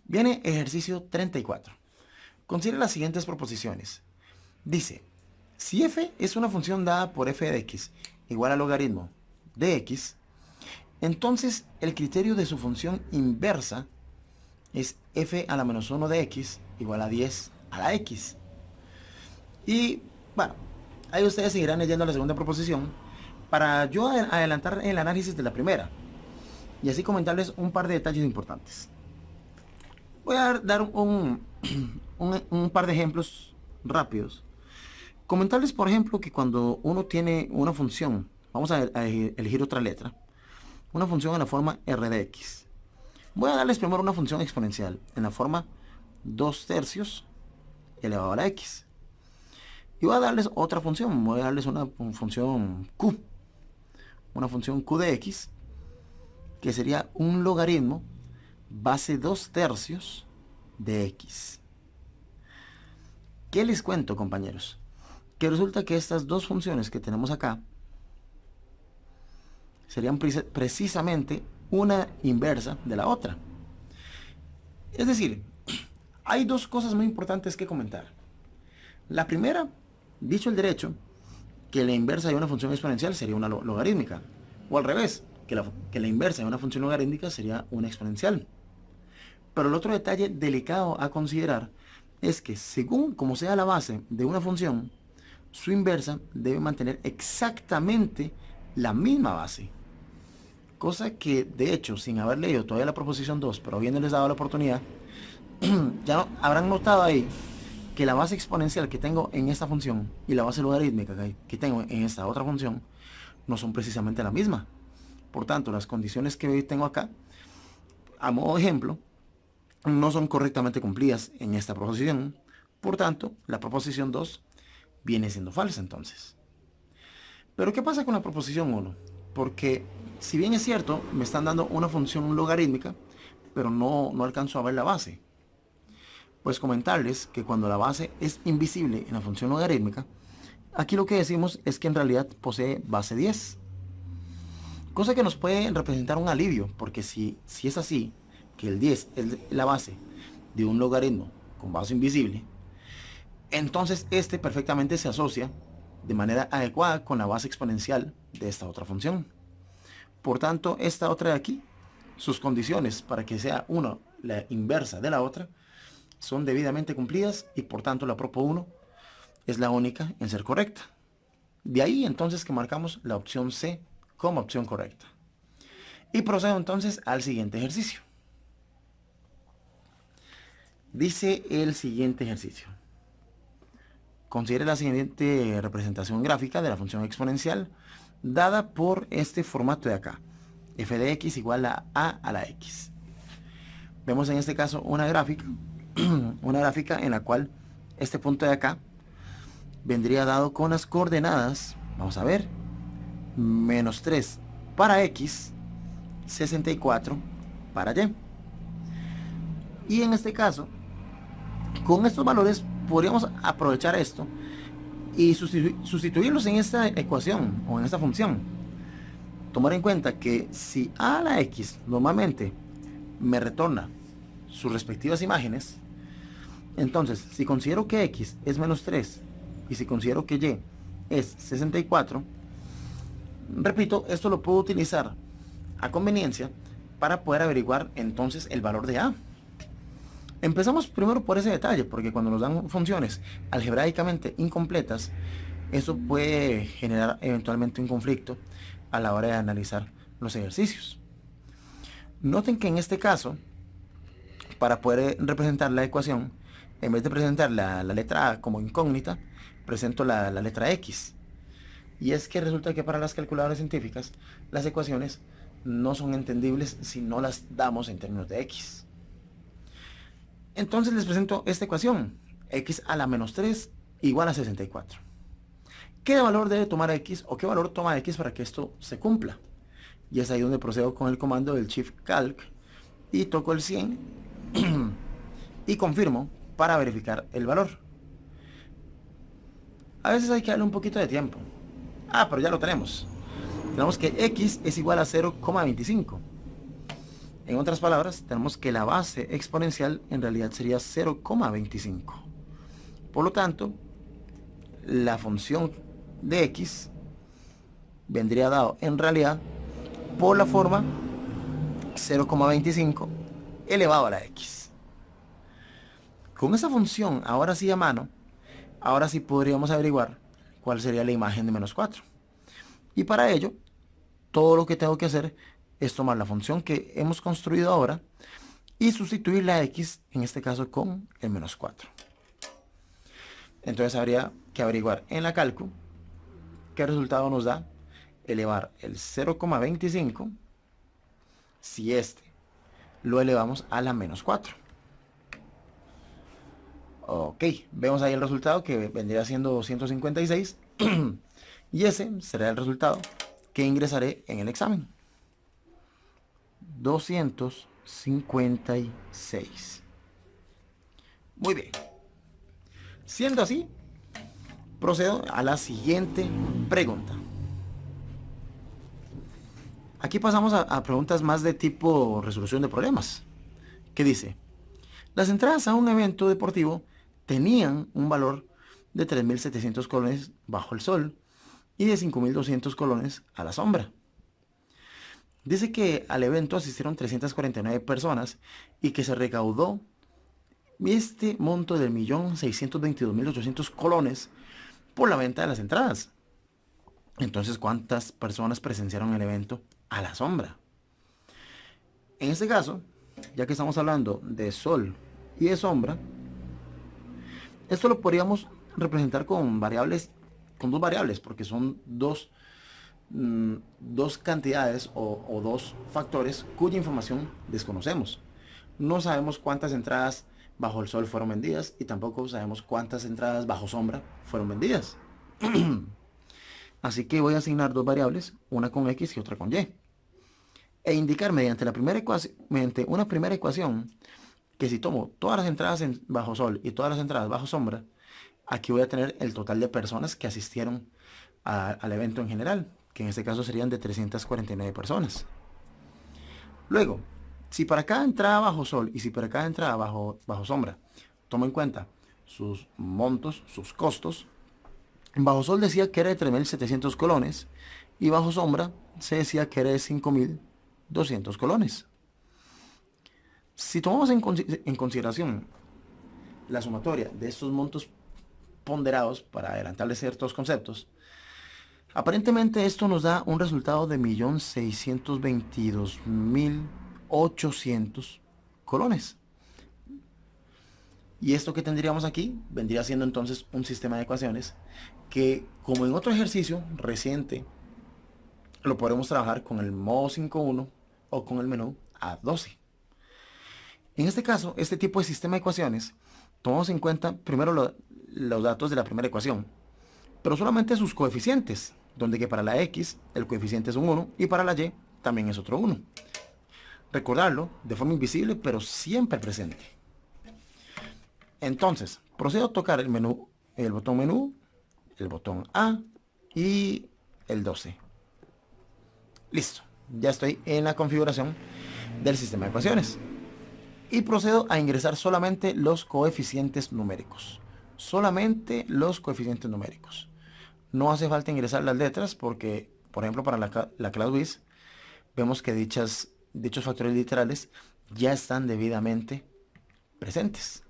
A: Viene ejercicio 34. Considera las siguientes proposiciones. Dice, si f es una función dada por f de x igual al logaritmo de x, entonces el criterio de su función inversa es f a la menos 1 de x igual a 10 a la x. Y bueno, ahí ustedes seguirán leyendo la segunda proposición para yo adelantar el análisis de la primera y así comentarles un par de detalles importantes. Voy a dar un par de ejemplos rápidos. Comentarles, por ejemplo, que cuando uno tiene una función, vamos a elegir otra letra, una función en la forma r de x. Voy a darles primero una función exponencial en la forma 2 tercios elevado a la x. Y voy a darles otra función, voy a darles una función q. Una función q de x, que sería un logaritmo base 2 tercios de x. ¿Qué les cuento, compañeros? Que resulta que estas dos funciones que tenemos acá serían precisamente una inversa de la otra. Es decir, hay dos cosas muy importantes que comentar. La primera, dicho el derecho, que la inversa de una función exponencial sería una logarítmica. O al revés, que la inversa de una función logarítmica sería una exponencial. Pero el otro detalle delicado a considerar es que según como sea la base de una función, su inversa debe mantener exactamente la misma base. Cosa que, de hecho, sin haber leído todavía la proposición 2, pero habiéndoles dado la oportunidad, ya no, habrán notado ahí que la base exponencial que tengo en esta función y la base logarítmica que tengo en esta otra función no son precisamente la misma. Por tanto, las condiciones que tengo acá, a modo de ejemplo, no son correctamente cumplidas en esta proposición. Por tanto, la proposición 2 viene siendo falsa entonces. Pero ¿qué pasa con la proposición 1? Porque si bien es cierto, me están dando una función logarítmica, pero no alcanzo a ver la base. Pues comentarles que cuando la base es invisible en la función logarítmica, aquí lo que decimos es que en realidad posee base 10. Cosa que nos puede representar un alivio, porque si es así, que el 10 es la base de un logaritmo con base invisible, entonces este perfectamente se asocia de manera adecuada con la base exponencial de esta otra función. Por tanto, esta otra de aquí, sus condiciones para que sea una la inversa de la otra, son debidamente cumplidas y por tanto la propo 1 es la única en ser correcta. De ahí entonces que marcamos la opción C como opción correcta. Y procedo entonces al siguiente ejercicio. Dice el siguiente ejercicio. Considere la siguiente representación gráfica de la función exponencial dada por este formato de acá. F de x igual a la x. Vemos en este caso una gráfica, en la cual este punto de acá vendría dado con las coordenadas, vamos a ver, menos 3 para x, 64 para y. Y en este caso, con estos valores podríamos aprovechar esto y sustituirlos en esta ecuación o en esta función. Tomar en cuenta que si a la x normalmente me retorna sus respectivas imágenes, entonces si considero que x es menos 3 y si considero que y es 64, repito, esto lo puedo utilizar a conveniencia para poder averiguar entonces el valor de a. Empezamos primero por ese detalle, porque cuando nos dan funciones algebraicamente incompletas, eso puede generar eventualmente un conflicto a la hora de analizar los ejercicios. Noten que en este caso, para poder representar la ecuación, en vez de presentar la letra A como incógnita, presento la letra X. Y es que resulta que para las calculadoras científicas, las ecuaciones no son entendibles si no las damos en términos de X. Entonces les presento esta ecuación, x a la menos 3 igual a 64. ¿Qué valor debe tomar x o qué valor toma x para que esto se cumpla? Y es ahí donde procedo con el comando del shift calc y toco el 100 y confirmo para verificar el valor. A veces hay que darle un poquito de tiempo. Pero ya lo tenemos. Tenemos que x es igual a 0,25. En otras palabras, tenemos que la base exponencial en realidad sería 0,25. Por lo tanto, la función de x vendría dado en realidad por la forma 0,25 elevado a la x. Con esa función, ahora sí a mano, ahora sí podríamos averiguar cuál sería la imagen de menos 4. Y para ello, todo lo que tengo que hacer es tomar la función que hemos construido ahora y sustituir la x, en este caso, con el menos 4. Entonces habría que averiguar en la cálculo qué resultado nos da elevar el 0,25 si este lo elevamos a la menos 4. Ok, vemos ahí el resultado que vendría siendo 256 y ese será el resultado que ingresaré en el examen. 256. Muy bien. Siendo así, procedo a la siguiente pregunta. Aquí pasamos a preguntas más de tipo resolución de problemas. ¿Qué dice? Las entradas a un evento deportivo tenían un valor de 3.700 colones bajo el sol y de 5.200 colones a la sombra. Dice que al evento asistieron 349 personas y que se recaudó este monto del 1.622.800 colones por la venta de las entradas. Entonces, ¿cuántas personas presenciaron el evento a la sombra? En este caso, ya que estamos hablando de sol y de sombra, esto lo podríamos representar con variables, con dos variables, porque son dos dos cantidades o dos factores cuya información desconocemos. No sabemos cuántas entradas bajo el sol fueron vendidas y tampoco sabemos cuántas entradas bajo sombra fueron vendidas. Así que voy a asignar dos variables, una con X y otra con Y. E indicar mediante una primera ecuación que si tomo todas las entradas bajo sol y todas las entradas bajo sombra, aquí voy a tener el total de personas que asistieron al evento en general, que en este caso serían de 349 personas. Luego, si para cada entrada bajo sol y si para cada entrada bajo sombra tomo en cuenta sus montos, sus costos, bajo sol decía que era de 3.700 colones y bajo sombra se decía que era de 5.200 colones. Si tomamos en consideración la sumatoria de estos montos ponderados para adelantarles ciertos conceptos, aparentemente esto nos da un resultado de 1.622.800 colones. Y esto que tendríamos aquí vendría siendo entonces un sistema de ecuaciones que, como en otro ejercicio reciente, lo podremos trabajar con el modo 5.1 o con el menú A12. En este caso, este tipo de sistema de ecuaciones, tomamos en cuenta primero los datos de la primera ecuación, pero solamente sus coeficientes, donde que para la X el coeficiente es un 1 y para la Y también es otro 1. Recordarlo de forma invisible, pero siempre presente. Entonces, procedo a tocar el botón menú, el botón A y el 12. Listo, ya estoy en la configuración del sistema de ecuaciones. Y procedo a ingresar solamente los coeficientes numéricos. Solamente los coeficientes numéricos. No hace falta ingresar las letras porque, por ejemplo, para la clase WIS, vemos que dichos factores literales ya están debidamente presentes.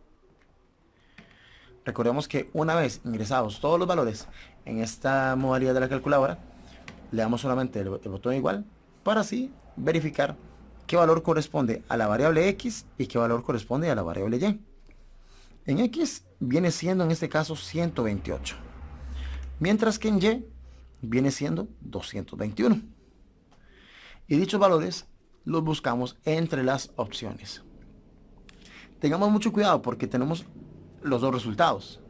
A: Recordemos que una vez ingresados todos los valores en esta modalidad de la calculadora, le damos solamente el botón igual para así verificar qué valor corresponde a la variable X y qué valor corresponde a la variable Y. En X viene siendo en este caso 128, mientras que en Y viene siendo 221. Y dichos valores los buscamos entre las opciones. Tengamos mucho cuidado porque tenemos los dos resultados.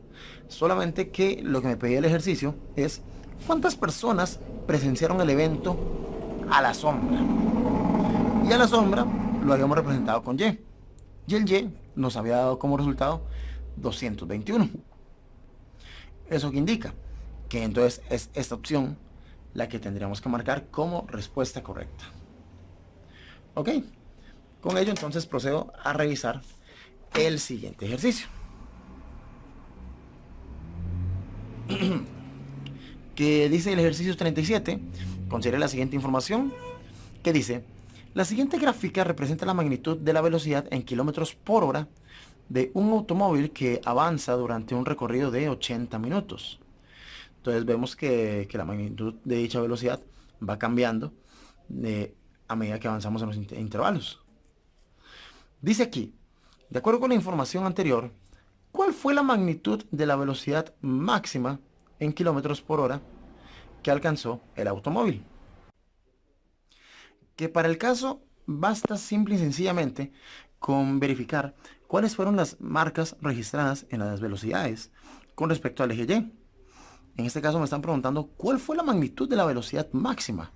A: Solamente que lo que me pedía el ejercicio es cuántas personas presenciaron el evento a la sombra. Y a la sombra lo habíamos representado con Y. Y el Y nos había dado como resultado 221. Eso que indica que entonces es esta opción la que tendríamos que marcar como respuesta correcta. Ok. Con ello entonces procedo a revisar el siguiente ejercicio. Que dice el ejercicio 37. Considere la siguiente información. Que dice: la siguiente gráfica representa la magnitud de la velocidad en kilómetros por hora de un automóvil que avanza durante un recorrido de 80 minutos. Entonces vemos que la magnitud de dicha velocidad va cambiando a medida que avanzamos en los intervalos. Dice aquí, de acuerdo con la información anterior, ¿cuál fue la magnitud de la velocidad máxima en kilómetros por hora que alcanzó el automóvil? Que para el caso basta simple y sencillamente con verificar cuáles fueron las marcas registradas en las velocidades con respecto al eje Y. En este caso me están preguntando cuál fue la magnitud de la velocidad máxima.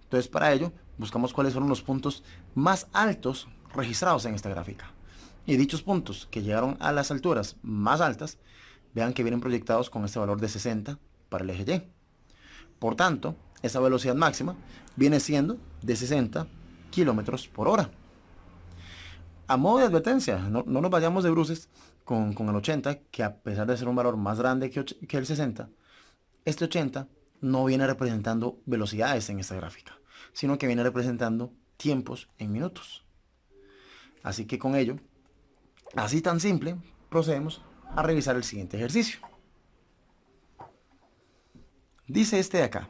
A: Entonces para ello buscamos cuáles fueron los puntos más altos registrados en esta gráfica. Y dichos puntos que llegaron a las alturas más altas, vean que vienen proyectados con este valor de 60 para el eje Y. Por tanto, esa velocidad máxima viene siendo de 60 kilómetros por hora. A modo de advertencia, no nos vayamos de bruces con el 80, que a pesar de ser un valor más grande que el 60, este 80 no viene representando velocidades en esta gráfica, sino que viene representando tiempos en minutos. Así que con ello, así tan simple, procedemos a revisar el siguiente ejercicio. Dice este de acá.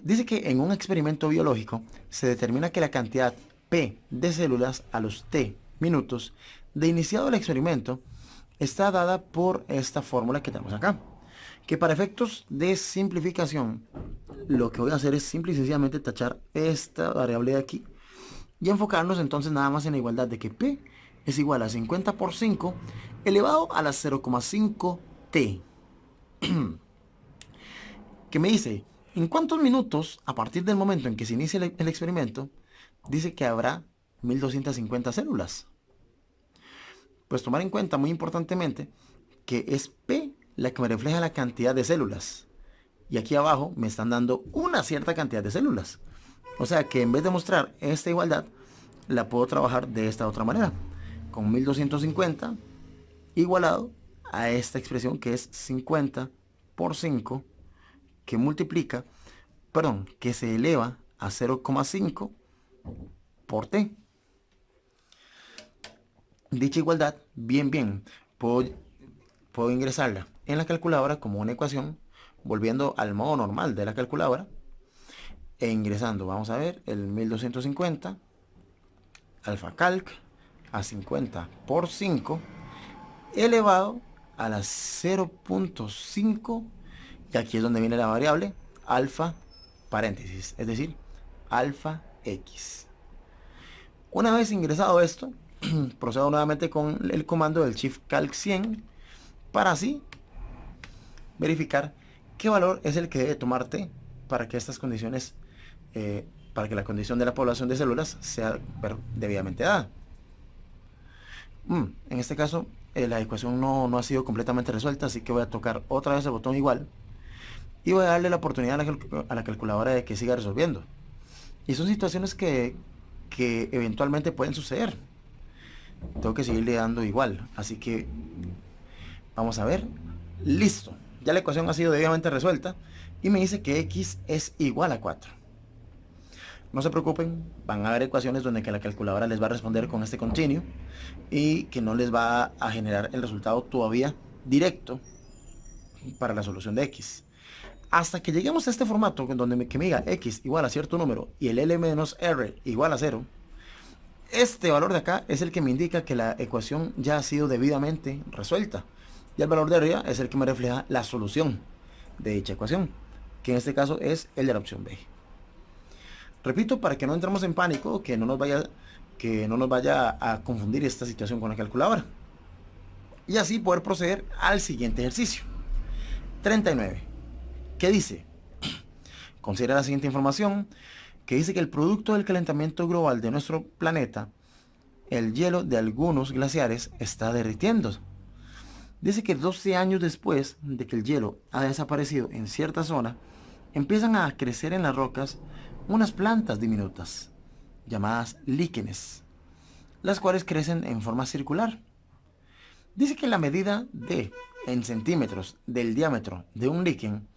A: Dice que en un experimento biológico se determina que la cantidad P de células a los T minutos de iniciado el experimento está dada por esta fórmula que tenemos acá, que para efectos de simplificación lo que voy a hacer es simple y sencillamente tachar esta variable de aquí y enfocarnos entonces nada más en la igualdad de que P es igual a 50 por 5 elevado a la 0,5T. Que me dice, ¿en cuántos minutos, a partir del momento en que se inicie el experimento, dice que habrá 1250 células? Pues tomar en cuenta muy importantemente que es P la que me refleja la cantidad de células. Y aquí abajo me están dando una cierta cantidad de células. O sea que en vez de mostrar esta igualdad, la puedo trabajar de esta otra manera. Con 1250 igualado a esta expresión que es 50 por 5 que multiplica, perdón, que se eleva a 0,5 por T. Dicha igualdad, bien, puedo ingresarla en la calculadora como una ecuación, volviendo al modo normal de la calculadora, e ingresando, vamos a ver, el 1250, alfa calc, a 50 por 5, elevado a la 0,5, y aquí es donde viene la variable, alfa paréntesis, es decir, alfa x. Una vez ingresado esto, procedo nuevamente con el comando del shift calc 100 para así verificar qué valor es el que debe tomar T para que estas condiciones, para que la condición de la población de células sea debidamente dada. En este caso la ecuación no ha sido completamente resuelta, así que voy a tocar otra vez el botón igual y voy a darle la oportunidad a la calculadora de que siga resolviendo. Y son situaciones que eventualmente pueden suceder. Tengo que seguirle dando igual, así que vamos a ver. Listo, ya la ecuación ha sido debidamente resuelta y me dice que x es igual a 4. No se preocupen, van a haber ecuaciones donde que la calculadora les va a responder con este continuo y que no les va a generar el resultado todavía directo para la solución de x. Hasta que lleguemos a este formato donde me diga x igual a cierto número y el L menos R igual a 0, este valor de acá es el que me indica que la ecuación ya ha sido debidamente resuelta. Y el valor de arriba es el que me refleja la solución de dicha ecuación, que en este caso es el de la opción B. Repito, para que no entremos en pánico, que no nos vaya a confundir esta situación con la calculadora. Y así poder proceder al siguiente ejercicio. 39. ¿Qué dice? Considera la siguiente información, que dice que el producto del calentamiento global de nuestro planeta, el hielo de algunos glaciares, está derritiendo. Dice que 12 años después de que el hielo ha desaparecido en cierta zona, empiezan a crecer en las rocas unas plantas diminutas, llamadas líquenes, las cuales crecen en forma circular. Dice que la medida en centímetros del diámetro de un líquen,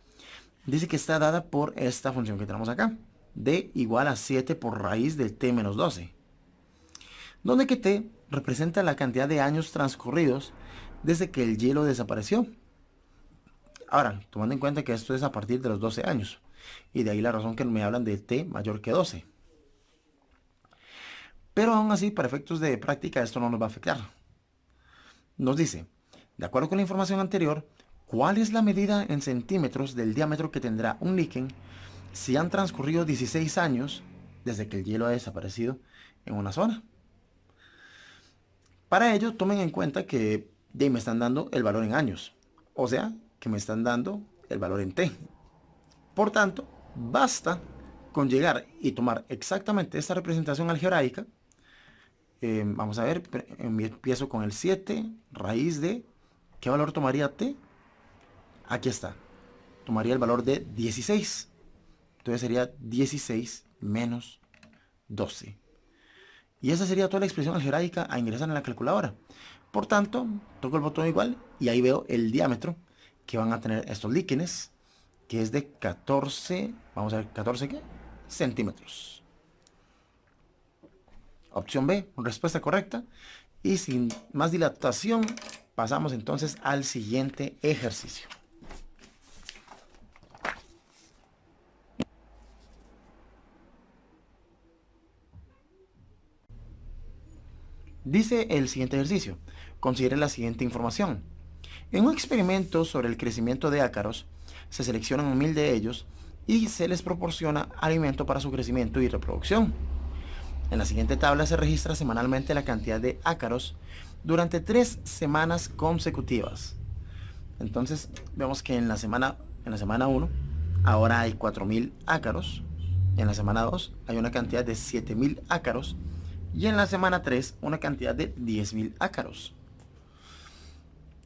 A: dice que está dada por esta función que tenemos acá, d igual a 7 por raíz del t menos 12, donde que t representa la cantidad de años transcurridos desde que el hielo desapareció. Ahora, tomando en cuenta que esto es a partir de los 12 años, y de ahí la razón que me hablan de t mayor que 12. Pero aún así, para efectos de práctica, esto no nos va a afectar. Nos dice, de acuerdo con la información anterior, ¿cuál es la medida en centímetros del diámetro que tendrá un líquen si han transcurrido 16 años desde que el hielo ha desaparecido en una zona? Para ello, tomen en cuenta que me están dando el valor en años, o sea, que me están dando el valor en t. Por tanto, basta con llegar y tomar exactamente esta representación algebraica. Vamos a ver, empiezo con el 7 raíz de, ¿qué valor tomaría t? Aquí está, tomaría el valor de 16. Entonces sería 16 menos 12. Y esa sería toda la expresión algebraica a ingresar en la calculadora. Por tanto, toco el botón igual y ahí veo el diámetro que van a tener estos líquenes, que es de 14, vamos a ver, 14 ¿qué? Centímetros. Opción B, respuesta correcta. Y sin más dilatación, pasamos entonces al siguiente ejercicio. Dice el siguiente ejercicio, considere la siguiente información. En un experimento sobre el crecimiento de ácaros, se seleccionan 1000 de ellos y se les proporciona alimento para su crecimiento y reproducción. En la siguiente tabla se registra semanalmente la cantidad de ácaros durante 3 semanas consecutivas. Entonces vemos que en la semana 1 ahora hay 4000 ácaros, en la semana 2 hay una cantidad de 7000 ácaros y en la semana 3 una cantidad de 10.000 ácaros.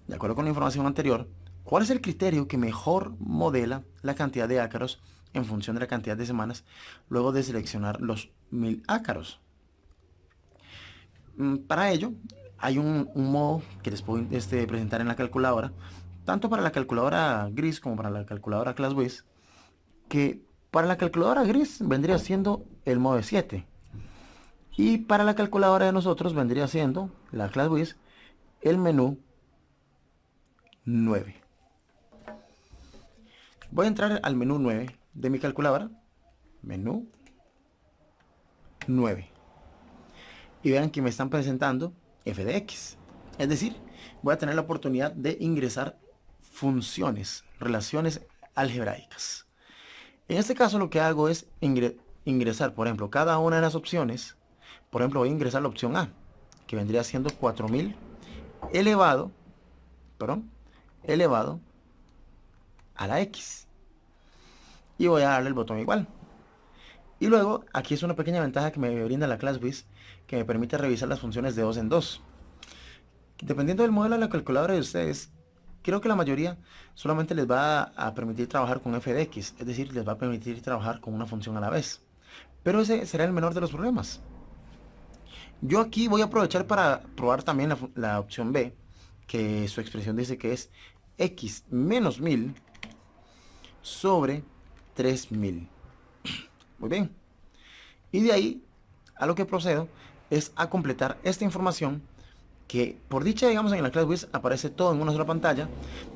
A: De acuerdo con la información anterior, ¿cuál es el criterio que mejor modela la cantidad de ácaros en función de la cantidad de semanas luego de seleccionar los 1000 ácaros? Para ello hay un modo que les puedo presentar en la calculadora, tanto para la calculadora gris como para la calculadora ClassWiz, que para la calculadora gris vendría siendo el modo de 7 y para la calculadora de nosotros vendría siendo la ClassWiz el menú 9. Voy a entrar al menú 9 de mi calculadora, menú 9, y vean que me están presentando f de x, es decir, voy a tener la oportunidad de ingresar funciones, relaciones algebraicas. En este caso lo que hago es ingresar, por ejemplo, cada una de las opciones. Por ejemplo, voy a ingresar la opción A, que vendría siendo 4000 elevado a la x, y voy a darle el botón igual. Y luego aquí es una pequeña ventaja que me brinda la ClassWiz, que me permite revisar las funciones de 2 en 2. Dependiendo del modelo de la calculadora de ustedes, creo que la mayoría solamente les va a permitir trabajar con f de x, es decir, les va a permitir trabajar con una función a la vez. Pero ese será el menor de los problemas. Yo aquí voy a aprovechar para probar también la opción B, que su expresión dice que es x menos 1000 sobre 3000. Muy bien. Y de ahí a lo que procedo es a completar esta información que, por dicha, digamos, en la ClassWiz aparece todo en una sola pantalla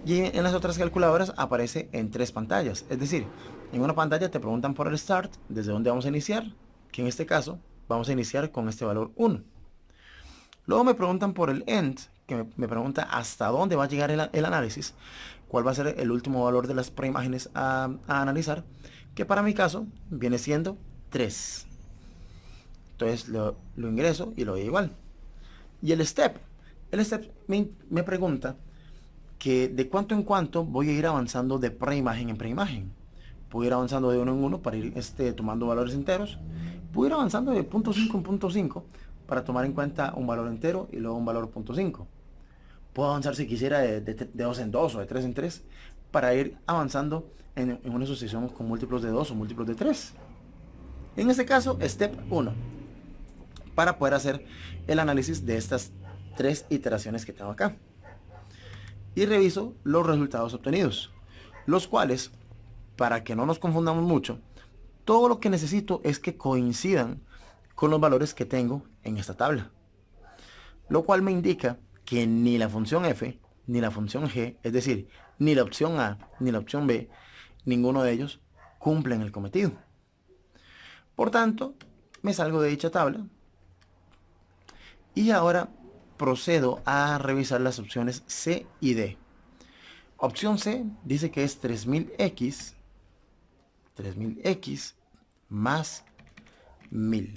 A: y en las otras calculadoras aparece en 3 pantallas. Es decir, en una pantalla te preguntan por el start, desde dónde vamos a iniciar, que en este caso vamos a iniciar con este valor 1. Luego me preguntan por el end, que me pregunta hasta dónde va a llegar el análisis, cuál va a ser el último valor de las preimágenes a analizar, que para mi caso viene siendo 3. Entonces lo ingreso y lo doy igual. Y el step me pregunta que de cuánto en cuánto voy a ir avanzando de preimagen en preimagen. Puedo ir avanzando de 1 en 1 para ir tomando valores enteros. Puedo ir avanzando de 0.5 en 0.5 para tomar en cuenta un valor entero y luego un valor 0.5. Puedo avanzar si quisiera de 2 en 2 o de 3 en 3 para ir avanzando en una sucesión con múltiplos de 2 o múltiplos de 3. En este caso, step 1, para poder hacer el análisis de estas 3 iteraciones que tengo acá. Y reviso los resultados obtenidos, los cuales, para que no nos confundamos mucho, todo lo que necesito es que coincidan con los valores que tengo en esta tabla. Lo cual me indica que ni la función f, ni la función g, es decir, ni la opción a, ni la opción b, ninguno de ellos cumplen el cometido. Por tanto, me salgo de dicha tabla y ahora procedo a revisar las opciones C y D. Opción C dice que es 3000x más 1000.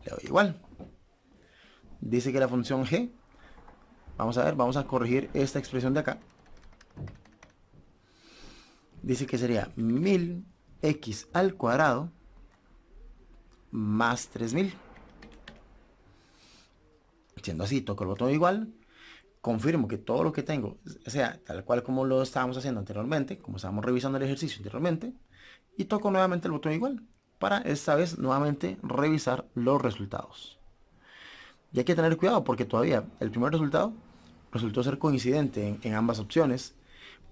A: Le doy igual. Dice que la función G, vamos a ver, vamos a corregir esta expresión de acá. Dice que sería 1000x al cuadrado más 3000. Siendo así, toco el botón igual, confirmo que todo lo que tengo sea tal cual como lo estábamos haciendo anteriormente, como estábamos revisando el ejercicio anteriormente, y toco nuevamente el botón igual para esta vez nuevamente revisar los resultados. Y hay que tener cuidado porque todavía el primer resultado resultó ser coincidente en ambas opciones,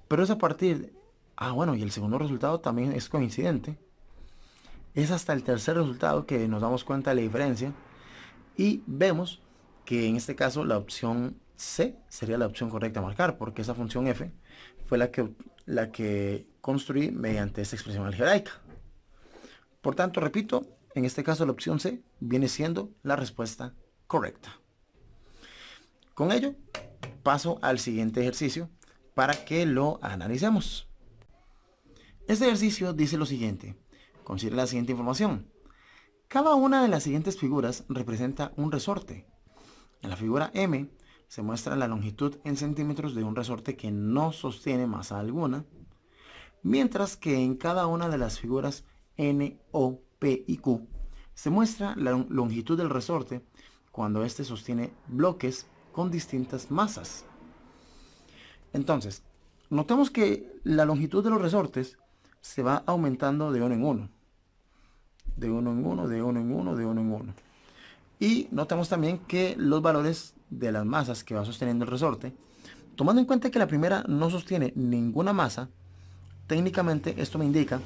A: pero es a partir bueno, y el segundo resultado también es coincidente. Es hasta el tercer resultado que nos damos cuenta de la diferencia y vemos que en este caso la opción C sería la opción correcta a marcar, porque esa función f fue la que construí mediante esta expresión algebraica. Por tanto, repito, en este caso la opción C viene siendo la respuesta correcta. Con ello, paso al siguiente ejercicio para que lo analicemos. Este ejercicio dice lo siguiente. Considere la siguiente información. Cada una de las siguientes figuras representa un resorte. En la figura M se muestra la longitud en centímetros de un resorte que no sostiene masa alguna, mientras que en cada una de las figuras N, O, P y Q se muestra la longitud del resorte cuando éste sostiene bloques con distintas masas. Entonces, notemos que la longitud de los resortes se va aumentando de uno en uno. De uno en uno, de uno en uno, de uno en uno. Y notamos también que los valores de las masas que va sosteniendo el resorte, tomando en cuenta que la primera no sostiene ninguna masa, técnicamente esto me indica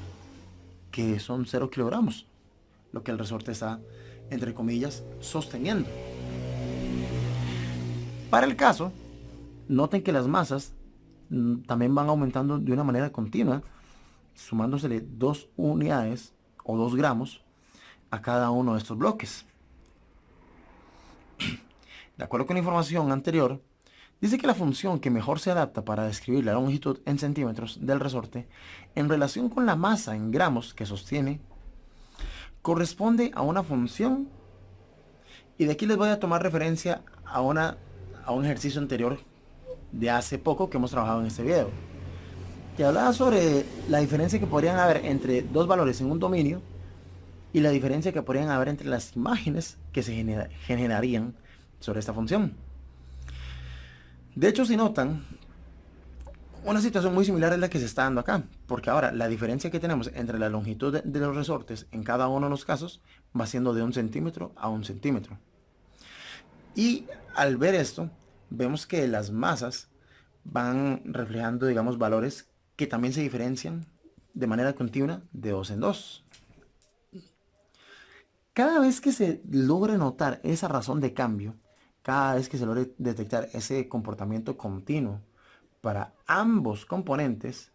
A: que son 0 kilogramos, lo que el resorte está, entre comillas, sosteniendo. Para el caso, noten que las masas también van aumentando de una manera continua, sumándosele 2 unidades o 2 gramos a cada uno de estos bloques. De acuerdo con la información anterior, dice que la función que mejor se adapta para describir la longitud en centímetros del resorte en relación con la masa en gramos que sostiene corresponde a una función, y de aquí les voy a tomar referencia a un ejercicio anterior de hace poco que hemos trabajado en este video, que hablaba sobre la diferencia que podrían haber entre dos valores en un dominio y la diferencia que podrían haber entre las imágenes que se generarían sobre esta función. De hecho, si notan, una situación muy similar es la que se está dando acá, porque ahora la diferencia que tenemos entre la longitud de los resortes en cada uno de los casos va siendo de 1 centímetro a 1 centímetro. Y al ver esto, vemos que las masas van reflejando, digamos, valores que también se diferencian de manera continua de 2 en 2. Cada vez que se logre notar esa razón de cambio, cada vez que se logre detectar ese comportamiento continuo para ambos componentes,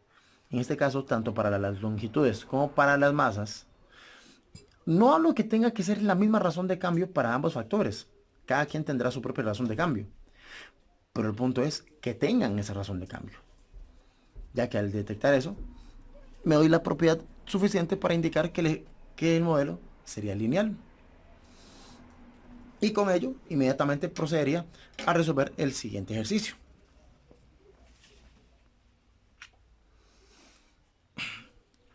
A: en este caso tanto para las longitudes como para las masas, no hablo que tenga que ser la misma razón de cambio para ambos factores. Cada quien tendrá su propia razón de cambio. Pero el punto es que tengan esa razón de cambio. Ya que al detectar eso, me doy la propiedad suficiente para indicar que el modelo sería lineal. Y con ello, inmediatamente procedería a resolver el siguiente ejercicio.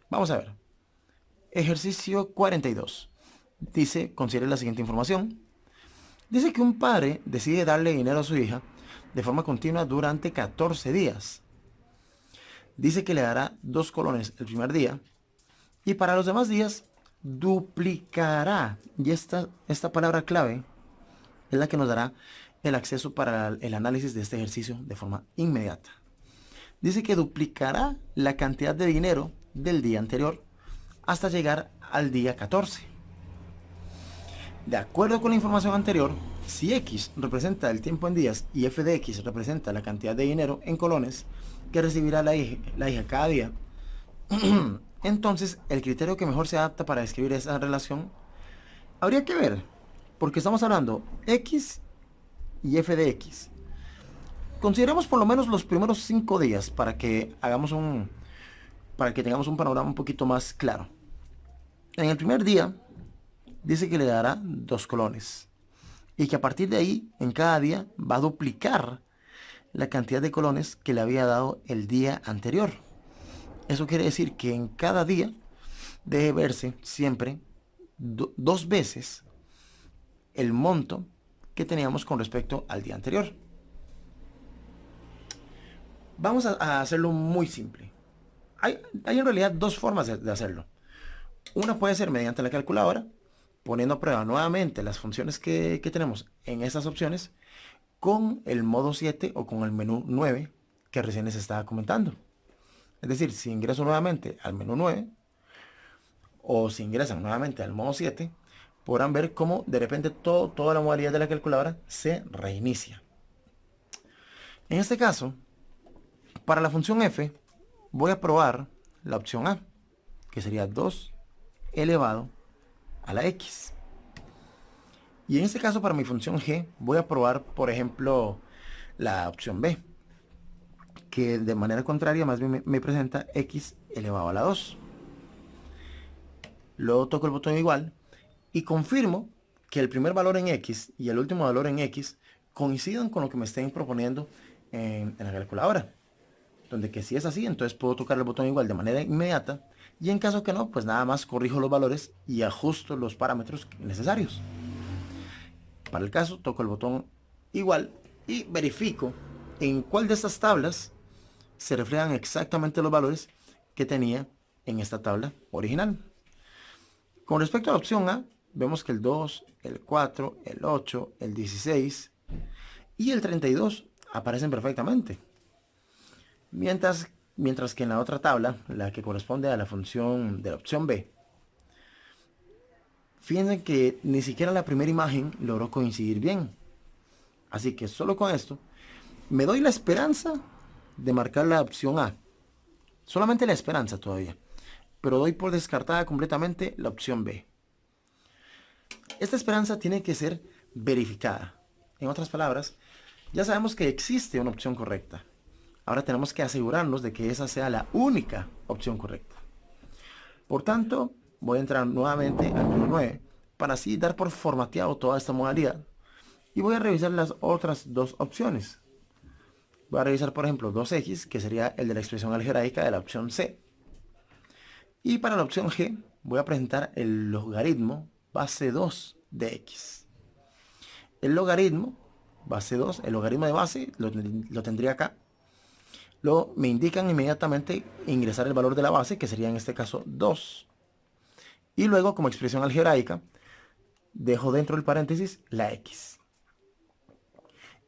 A: Vamos a ver. Ejercicio 42. Dice, considere la siguiente información. Dice que un padre decide darle dinero a su hija de forma continua durante 14 días. Dice que le dará 2 colones el primer día y para los demás días duplicará. Y esta palabra clave es la que nos dará el acceso para el análisis de este ejercicio de forma inmediata. Dice que duplicará la cantidad de dinero del día anterior hasta llegar al día 14. De acuerdo con la información anterior, si X representa el tiempo en días y f de X representa la cantidad de dinero en colones que recibirá la hija cada día, entonces el criterio que mejor se adapta para describir esa relación habría que ver, porque estamos hablando X y f de X. Consideremos por lo menos los primeros 5 días para que tengamos un panorama un poquito más claro. En el primer día dice que le dará 2 colones y que a partir de ahí en cada día va a duplicar la cantidad de colones que le había dado el día anterior. Eso quiere decir que en cada día debe verse siempre 2 veces el monto que teníamos con respecto al día anterior. Vamos a hacerlo muy simple. Hay en realidad 2 formas de hacerlo. Una puede ser mediante la calculadora, poniendo a prueba nuevamente las funciones que tenemos en estas opciones con el modo 7 o con el menú 9 que recién les estaba comentando. Es decir, si ingreso nuevamente al menú 9 o si ingresan nuevamente al modo 7, podrán ver cómo de repente toda la modalidad de la calculadora se reinicia. En este caso, para la función f, voy a probar la opción A, que sería 2 elevado a la x. Y en este caso, para mi función g, voy a probar, por ejemplo, la opción b, que de manera contraria más bien me presenta x elevado a la 2. Luego toco el botón igual y confirmo que el primer valor en x y el último valor en x coincidan con lo que me estén proponiendo en la calculadora. Donde que si es así, entonces puedo tocar el botón igual de manera inmediata, y en caso que no, pues nada más corrijo los valores y ajusto los parámetros necesarios. Para el caso, toco el botón igual y verifico en cuál de estas tablas se reflejan exactamente los valores que tenía en esta tabla original. Con respecto a la opción A, vemos que el 2, el 4, el 8, el 16 y el 32 aparecen perfectamente. Mientras que en la otra tabla, la que corresponde a la función de la opción B, fíjense que ni siquiera la primera imagen logró coincidir bien. Así que solo con esto, me doy la esperanza de marcar la opción A. Solamente la esperanza todavía. Pero doy por descartada completamente la opción B. Esta esperanza tiene que ser verificada. En otras palabras, ya sabemos que existe una opción correcta. Ahora tenemos que asegurarnos de que esa sea la única opción correcta. Por tanto, voy a entrar nuevamente al menú 9 para así dar por formateado toda esta modalidad. Y voy a revisar las otras dos opciones. Voy a revisar, por ejemplo, 2x, que sería el de la expresión algebraica de la opción C. Y para la opción G, voy a presentar el logaritmo base 2 de x. El logaritmo base 2, el logaritmo de base, lo tendría acá. Luego me indican inmediatamente ingresar el valor de la base, que sería en este caso 2. Y luego, como expresión algebraica, dejo dentro del paréntesis la x.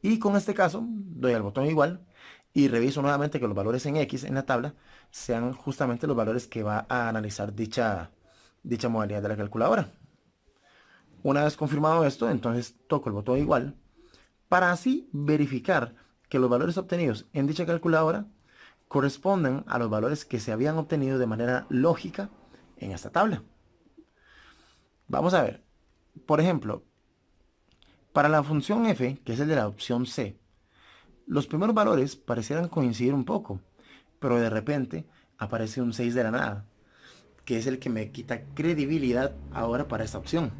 A: Y con este caso, doy al botón igual y reviso nuevamente que los valores en x en la tabla sean justamente los valores que va a analizar dicha modalidad de la calculadora. Una vez confirmado esto, entonces toco el botón igual para así verificar que los valores obtenidos en dicha calculadora corresponden a los valores que se habían obtenido de manera lógica en esta tabla. Vamos a ver. Por ejemplo, para la función f, que es el de la opción C, los primeros valores parecieran coincidir un poco, pero de repente aparece un 6 de la nada, que es el que me quita credibilidad ahora para esta opción.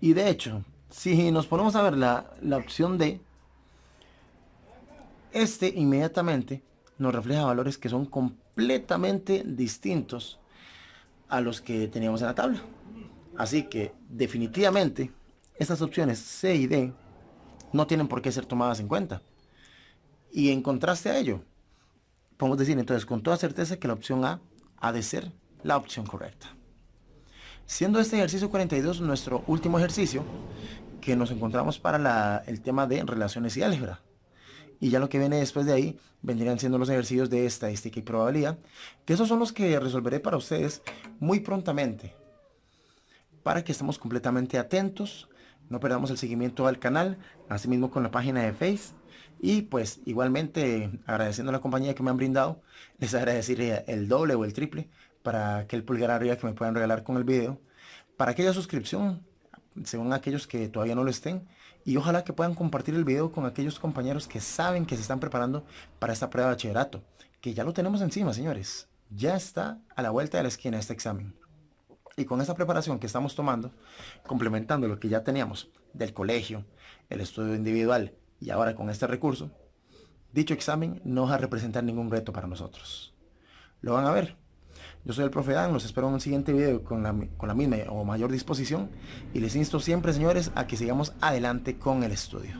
A: Y de hecho, si nos ponemos a ver la opción D, inmediatamente nos refleja valores que son completamente distintos a los que teníamos en la tabla. Así que definitivamente estas opciones C y D no tienen por qué ser tomadas en cuenta. Y en contraste a ello, podemos decir entonces con toda certeza que la opción A ha de ser la opción correcta. Siendo este ejercicio 42 nuestro último ejercicio que nos encontramos para el tema de relaciones y álgebra. Y ya lo que viene después de ahí vendrían siendo los ejercicios de estadística y probabilidad, que esos son los que resolveré para ustedes muy prontamente, para que estemos completamente atentos, no perdamos el seguimiento al canal, asimismo con la página de Face, y pues igualmente agradeciendo la compañía que me han brindado, les agradecería el doble o el triple para aquel pulgar arriba que me puedan regalar con el video, para aquella suscripción, según aquellos que todavía no lo estén, y ojalá que puedan compartir el video con aquellos compañeros que saben que se están preparando para esta prueba de bachillerato, que ya lo tenemos encima, señores. Ya está a la vuelta de la esquina este examen. Y con esta preparación que estamos tomando, complementando lo que ya teníamos del colegio, el estudio individual y ahora con este recurso, dicho examen no va a representar ningún reto para nosotros. Lo van a ver. Yo soy el profe Dan, los espero en un siguiente video con la misma o mayor disposición y les insto siempre, señores, a que sigamos adelante con el estudio.